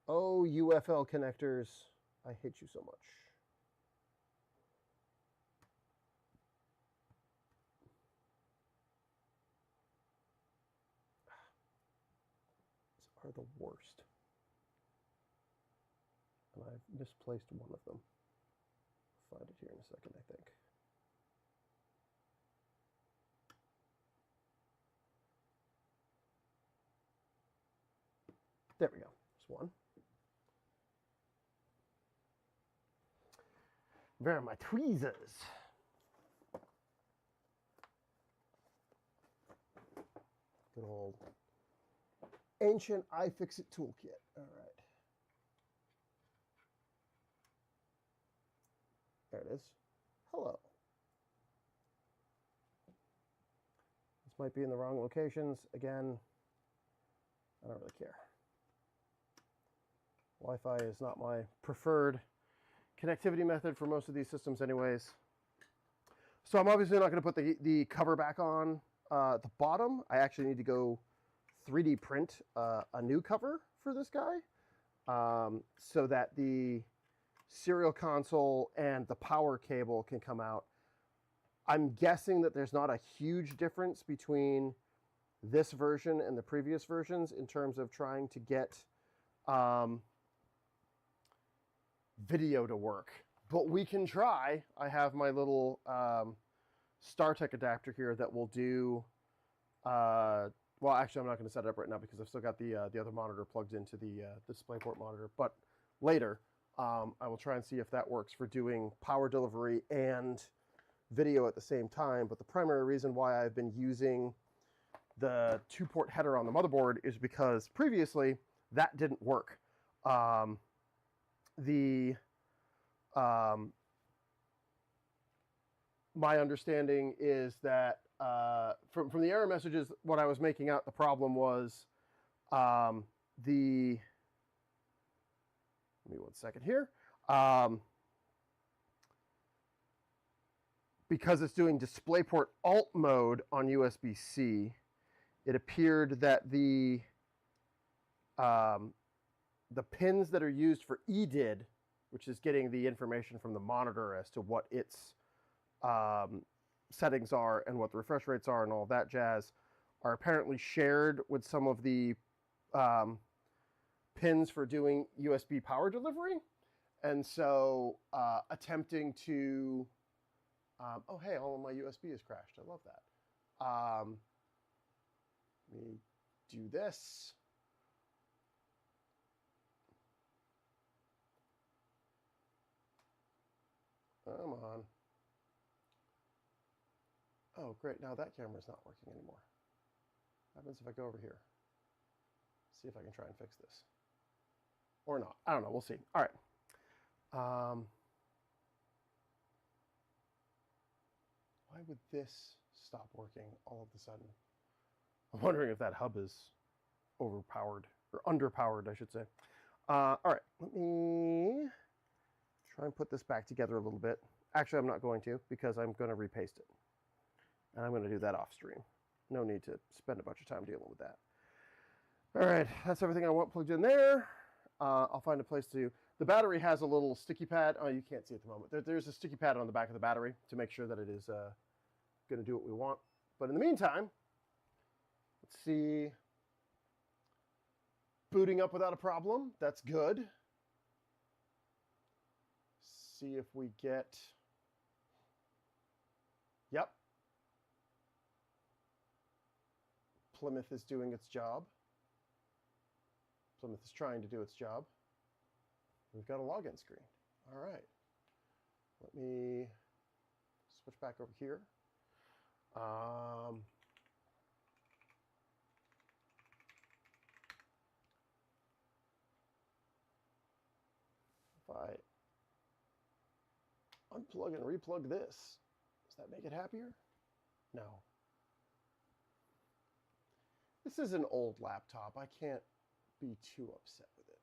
Oh, UFL connectors. I hate you so much. These are the worst. And I've misplaced one of them. I'll find it here in a second, I think. There we go. There's one. Where are my tweezers? Good old ancient iFixit toolkit. All right. There it is. Hello. This might be in the wrong locations. Again, I don't really care. Wi-Fi is not my preferred connectivity method for most of these systems anyways. So I'm obviously not going to put the cover back on at the bottom. I actually need to go 3D print a new cover for this guy. so that the serial console and the power cable can come out. I'm guessing that there's not a huge difference between this version and the previous versions in terms of trying to get video to work, but we can try. I have my little StarTech adapter here that will do, well, actually I'm not going to set it up right now because I've still got the other monitor plugged into the DisplayPort monitor, but later I will try and see if that works for doing power delivery and video at the same time. But the primary reason why I've been using the 2-port header on the motherboard is because previously that didn't work. My understanding is that from the error messages, what I was making out the problem was let me 1 second here. Because it's doing DisplayPort alt mode on USB-C, it appeared that the pins that are used for EDID, which is getting the information from the monitor as to what its settings are and what the refresh rates are and all that jazz, are apparently shared with some of the pins for doing USB power delivery. And so attempting to, oh, hey, all of my USB is crashed. I love that. Let me do this. Come on. Oh, great. Now that camera's not working anymore. What happens if I go over here? See if I can try and fix this. Or not. I don't know. We'll see. All right. Why would this stop working all of a sudden? I'm wondering if that hub is overpowered, or underpowered, I should say. All right. Let me try and put this back together a little bit. Actually, I'm not going to, because I'm going to repaste it. And I'm going to do that off stream. No need to spend a bunch of time dealing with that. All right, that's everything I want plugged in there. I'll find a place to... The battery has a little sticky pad. Oh, you can't see at the moment. There's a sticky pad on the back of the battery to make sure that it is going to do what we want. But in the meantime, let's see. Booting up without a problem. That's good. See if we get... Yep. Plymouth is doing its job. Plymouth is trying to do its job. We've got a login screen. All right. Let me switch back over here. If I unplug and replug this, does that make it happier? No. This is an old laptop. I can't be too upset with it.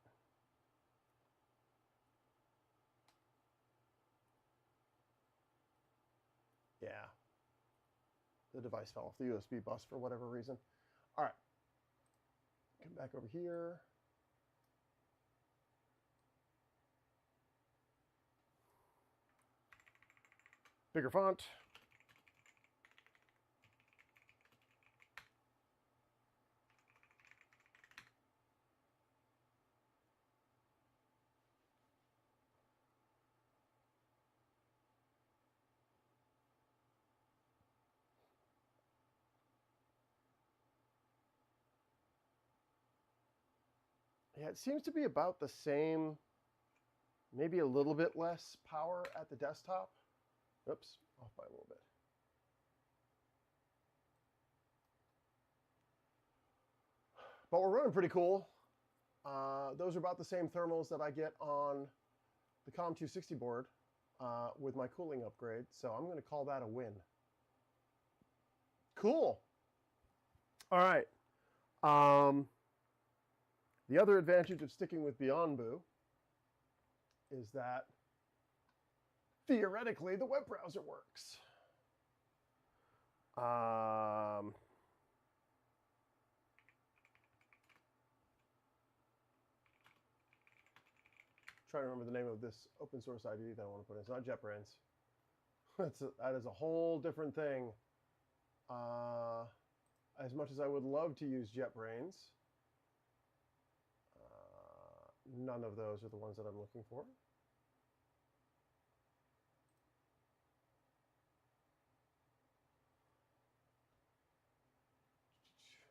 Yeah. The device fell off the USB bus for whatever reason. All right. Come back over here. Bigger font. Yeah, it seems to be about the same, maybe a little bit less power at the desktop. Oops, off by a little bit. But we're running pretty cool. Those are about the same thermals that I get on the COM260 board with my cooling upgrade. So I'm going to call that a win. Cool. All right. The other advantage of sticking with BeyondBoo is that theoretically the web browser works. trying to remember the name of this open source IDE that I want to put in. It's not JetBrains. That is a whole different thing. As much as I would love to use JetBrains, none of those are the ones that I'm looking for.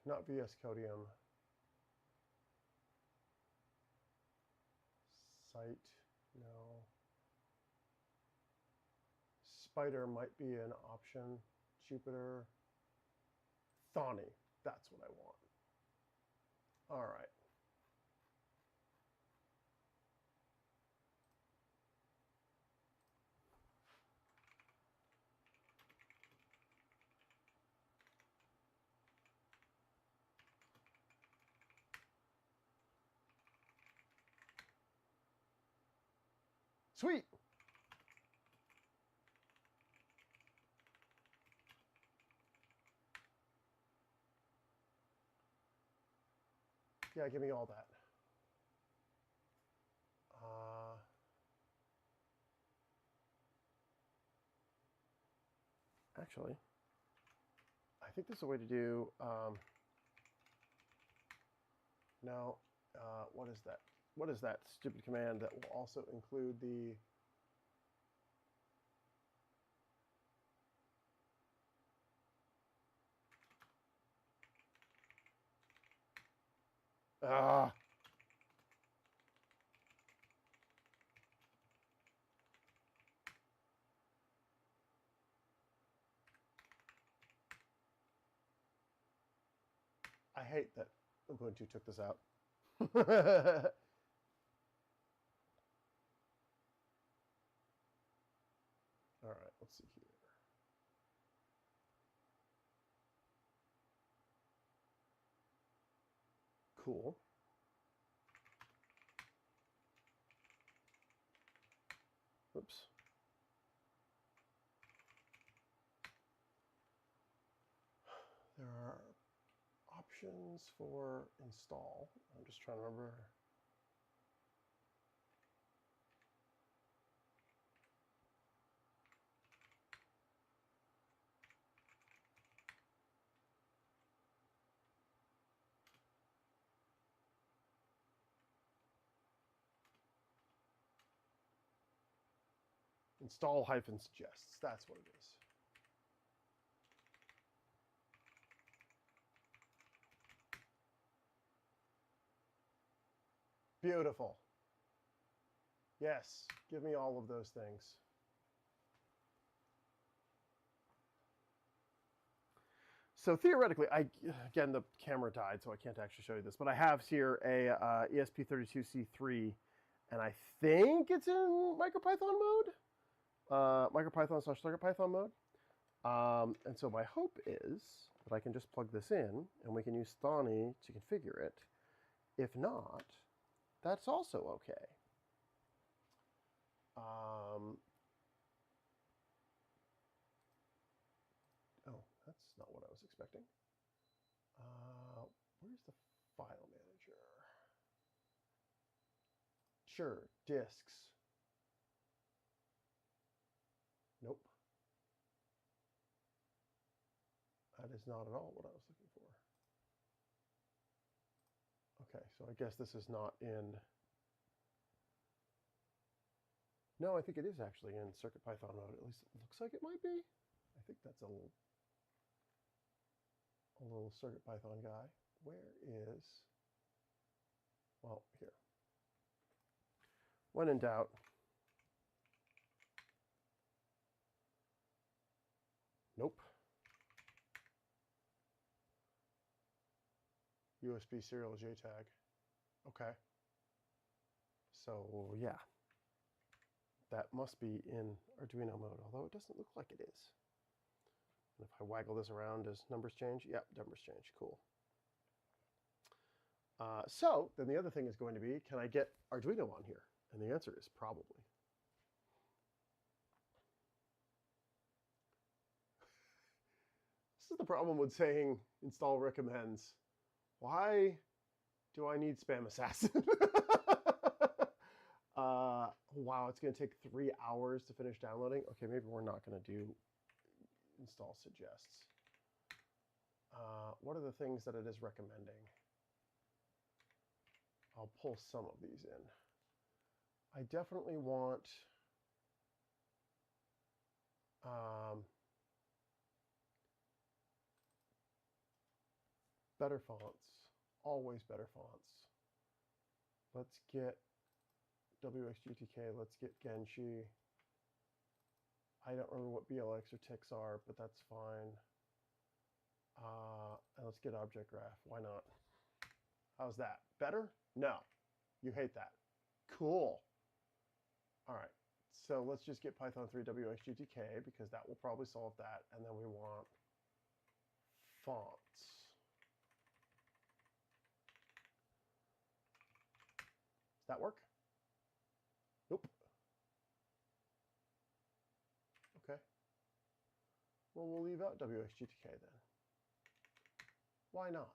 Not VS Codium. Site, no. Spider might be an option. Jupyter. Thonny, that's what I want. All right. Sweet. Yeah, give me all that. Actually, I think there's a way to do, no, what is that? What is that stupid command that will also include the, I hate that Ubuntu took this out. All right, let's see here. Cool. Oops. There are options for install. I'm just trying to remember. Install -suggests. That's what it is. Beautiful. Yes, give me all of those things. So theoretically, again, the camera died, so I can't actually show you this, but I have here a ESP32C3, and I think it's in MicroPython mode, MicroPython/CircuitPython mode. And so my hope is that I can just plug this in, and we can use Thonny to configure it. If not, that's also okay. Oh, that's not what I was expecting. Where's the file manager? Sure, disks. Nope. That is not at all what I was looking for. Okay, so I guess this is not in. No, I think it is actually in CircuitPython mode. At least it looks like it might be. I think that's a little CircuitPython guy. Where is, well, here. When in doubt, nope. USB serial JTAG. Okay. So yeah, that must be in Arduino mode, although it doesn't look like it is. And if I waggle this around, does numbers change? Yep, numbers change. Cool. So then the other thing is going to be, can I get Arduino on here? And the answer is probably. This is the problem with saying install recommends. Why do I need Spam Assassin? Wow, it's going to take 3 hours to finish downloading. Okay, maybe we're not going to do install suggests. What are the things that it is recommending? I'll pull some of these in. I definitely want better fonts. Always better fonts. Let's get WXGTK. Let's get Genshi. I don't remember what BLX or TIX are, but that's fine. And let's get Object Graph. Why not? How's that? Better? No. You hate that. Cool. All right. So let's just get Python 3 WXGTK because that will probably solve that. And then we want fonts. Does that work? Nope. Okay. Well, we'll leave out WXGTK then. Why not?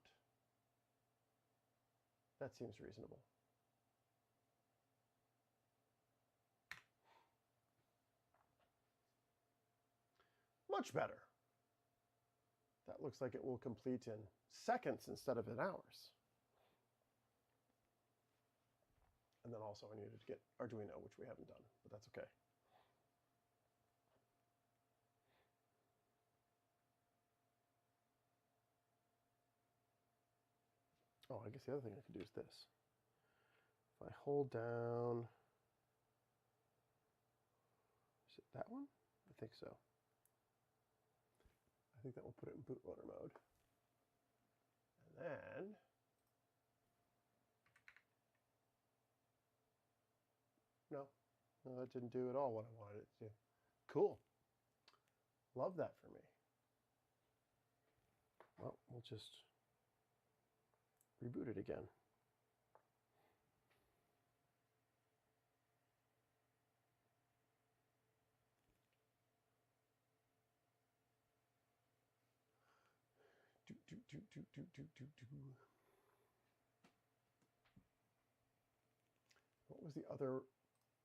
That seems reasonable. Much better. That looks like it will complete in seconds instead of in hours. And then also I needed to get Arduino, which we haven't done, but that's okay. Oh, I guess the other thing I could do is this. If I hold down, is it that one? I think so. I think that will put it in bootloader mode. And then no, that didn't do at all what I wanted it to do. Cool. Love that for me. Well, we'll just reboot it again. What was the other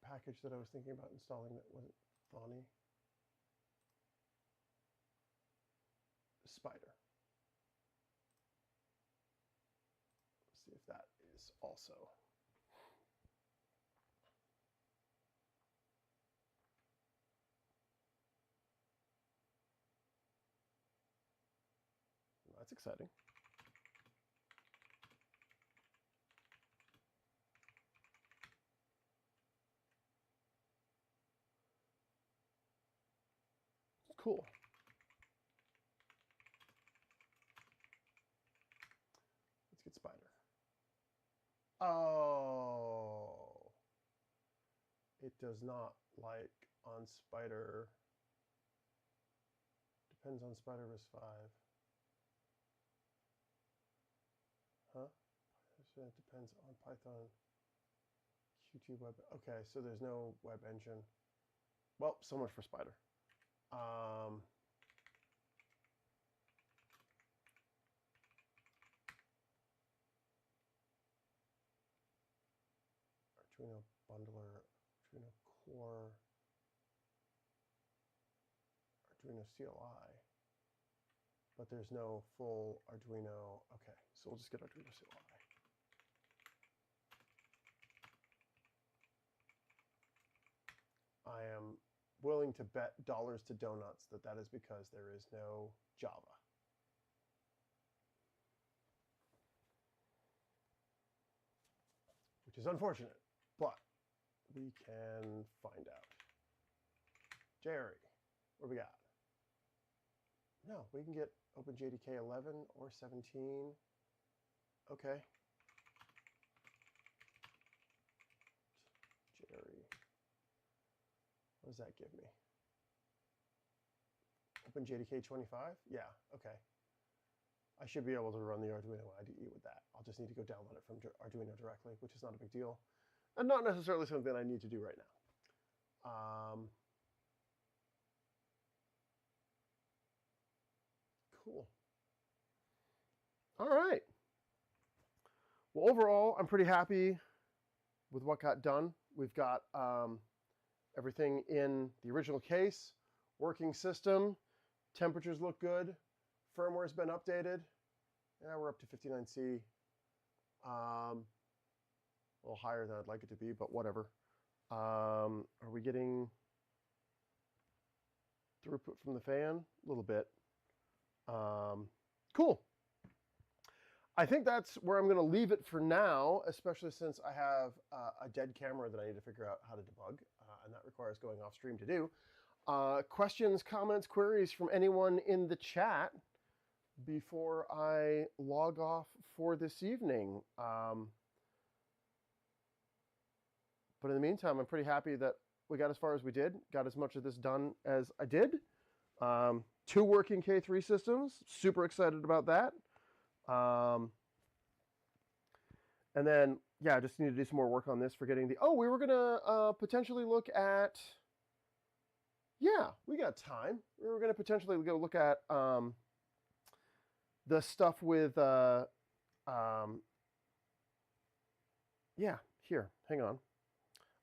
package that I was thinking about installing that wasn't Thonny? Spider. Let's see if that is also. That's exciting. Cool. Let's get Spider. Oh, it does not like on Spider. Depends on Spider RISC-V. Huh? So it depends on Python Qt web. Okay, so there's no web engine. Well, so much for Spider. Arduino bundler, Arduino core, Arduino CLI, but there's no full Arduino. Okay, so we'll just get Arduino CLI. I am willing to bet dollars to donuts that that is because there is no Java. Which is unfortunate, but we can find out. Jerry, what do we got? No, we can get OpenJDK 11 or 17. Okay. Jerry. What does that give me? OpenJDK 25? Yeah, okay. I should be able to run the Arduino IDE with that. I'll just need to go download it from Arduino directly, which is not a big deal. And not necessarily something I need to do right now. Cool. All right. Well, overall, I'm pretty happy with what got done We've got everything in the original case, working system, temperatures look good, firmware's been updated. Yeah, we're up to 59C. A little higher than I'd like it to be, but whatever. Are we getting throughput from the fan? A little bit. Cool. I think that's where I'm going to leave it for now, especially since I have a dead camera that I need to figure out how to debug, and that requires going off stream to do. Questions, comments, queries from anyone in the chat before I log off for this evening. But in the meantime, I'm pretty happy that we got as far as we did, got as much of this done as I did. 2 working K3 systems, super excited about that. And then, yeah, I just need to do some more work on this for getting the, we were going to potentially look at, yeah, we got time. We were going to potentially go look at the stuff with, yeah, here, hang on.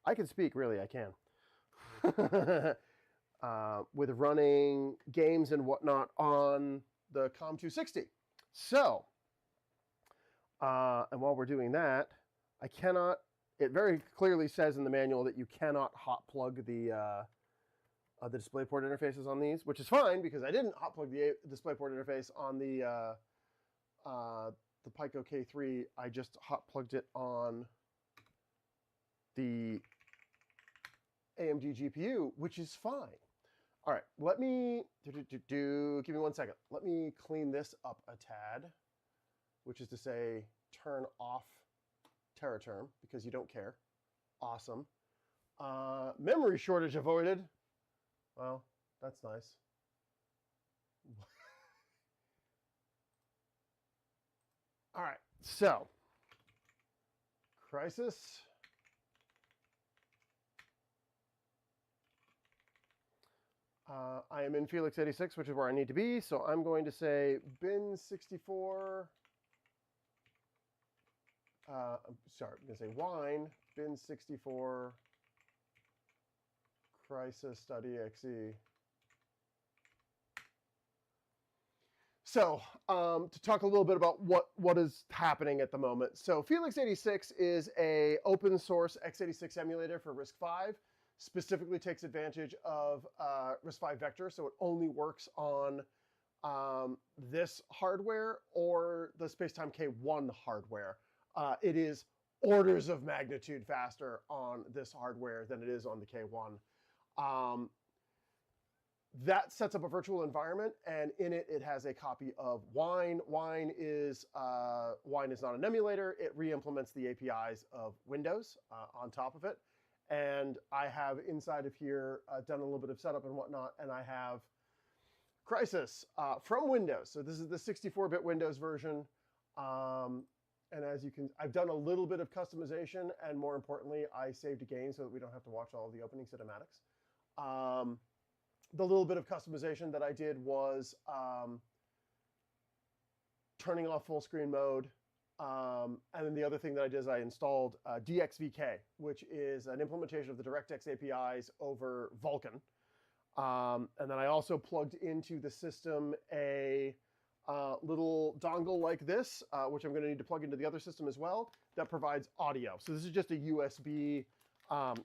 I can speak, really, I can. With running games and whatnot on the COM260. So, and while we're doing that, I cannot, it very clearly says in the manual that you cannot hot plug the DisplayPort interfaces on these, which is fine because I didn't hot plug the DisplayPort interface on the Pico K3. I just hot plugged it on the AMD GPU, which is fine. All right, let me, give me 1 second. Let me clean this up a tad, which is to say, turn off TerraTerm because you don't care. Awesome. Memory shortage avoided. Well, that's nice. All right, so, Crisis. I am in Felix 86, which is where I need to be, so I'm going to say bin 64. I'm going to say wine, bin 64, crisis.exe. So, to talk a little bit about what is happening at the moment. So, Felix 86 is a open source x86 emulator for RISC-V. Specifically takes advantage of RISC-V vector, so it only works on this hardware or the SpaceTime K1 hardware. It is orders of magnitude faster on this hardware than it is on the K1. That sets up a virtual environment, and in it, it has a copy of Wine. Wine is not an emulator. It re-implements the APIs of Windows on top of it. And I have inside of here done a little bit of setup and whatnot, and I have Crisis from Windows. So this is the 64-bit Windows version. And as you can, I've done a little bit of customization, and more importantly, I saved a game so that we don't have to watch all of the opening cinematics. The little bit of customization that I did was turning off full screen mode. And then the other thing that I did is I installed DXVK, which is an implementation of the DirectX APIs over Vulkan. And then I also plugged into the system a little dongle like this, which I'm going to need to plug into the other system as well, that provides audio. So this is just a USB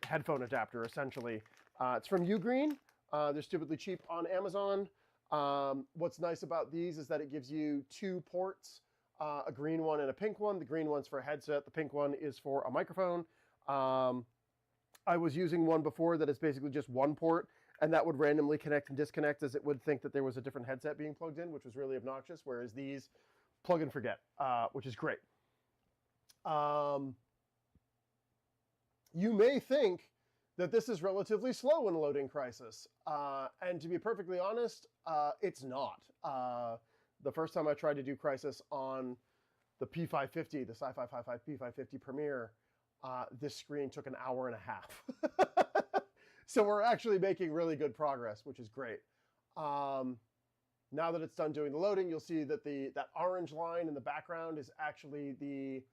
headphone adapter, essentially. It's from Ugreen. They're stupidly cheap on Amazon. What's nice about these is that it gives you 2 ports. A green one and a pink one. The green one's for a headset. The pink one is for a microphone. I was using one before that is basically just 1 port, and that would randomly connect and disconnect as it would think that there was a different headset being plugged in, which was really obnoxious, whereas these plug and forget, which is great. You may think that this is relatively slow in loading Crisis, and to be perfectly honest, it's not. The first time I tried to do Crisis on the P550, the Sci-Fi 55 P550 Premiere, this screen took an hour and a half. So we're actually making really good progress, which is great. Now that it's done doing the loading, you'll see that that orange line in the background is actually the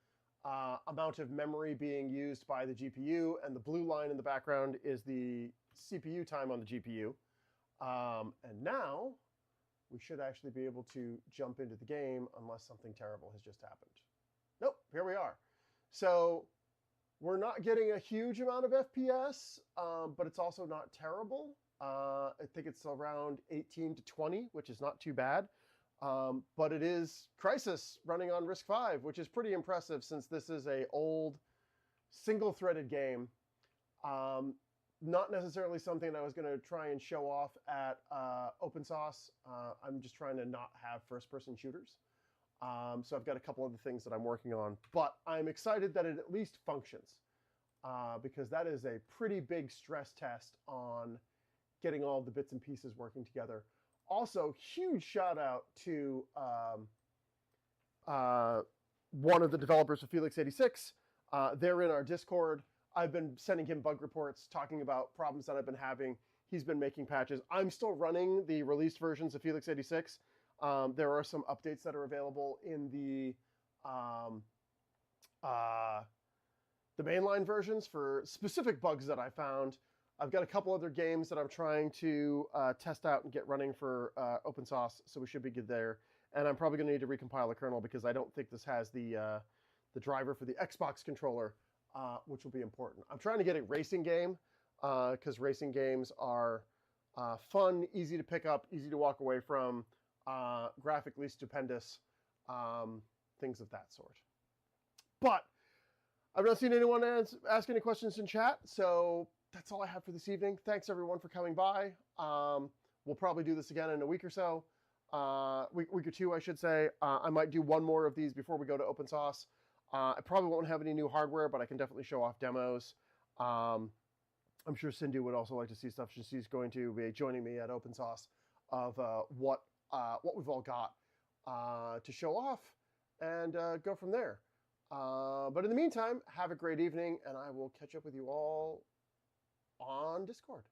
amount of memory being used by the GPU, and the blue line in the background is the CPU time on the GPU. And now we should actually be able to jump into the game unless something terrible has just happened. Nope, here we are. So we're not getting a huge amount of FPS, but it's also not terrible. I think it's around 18 to 20, which is not too bad. But it is Crysis running on RISC-V, which is pretty impressive since this is an old single-threaded game. Not necessarily something that I was going to try and show off at OpenSauce. I'm just trying to not have first-person shooters. So I've got a couple of the things that I'm working on. But I'm excited that it at least functions, because that is a pretty big stress test on getting all the bits and pieces working together. Also, huge shout out to one of the developers of Felix86. They're in our Discord. I've been sending him bug reports talking about problems that I've been having. He's been making patches. I'm still running the released versions of Felix86. There are some updates that are available in the mainline versions for specific bugs that I found. I've got a couple other games that I'm trying to test out and get running for OpenSauce, so we should be good there. And I'm probably going to need to recompile the kernel because I don't think this has the driver for the Xbox controller, which will be important. I'm trying to get a racing game because racing games are fun, easy to pick up, easy to walk away from, graphically stupendous, things of that sort. But I've not seen anyone ask any questions in chat, so that's all I have for this evening. Thanks, everyone, for coming by. We'll probably do this again in a week or so. Week or two, I should say. I might do one more of these before we go to OpenSauce. I probably won't have any new hardware, but I can definitely show off demos. I'm sure Cindy would also like to see stuff. She's going to be joining me at OpenSauce of what we've all got to show off and go from there. But in the meantime, have a great evening, and I will catch up with you all on Discord.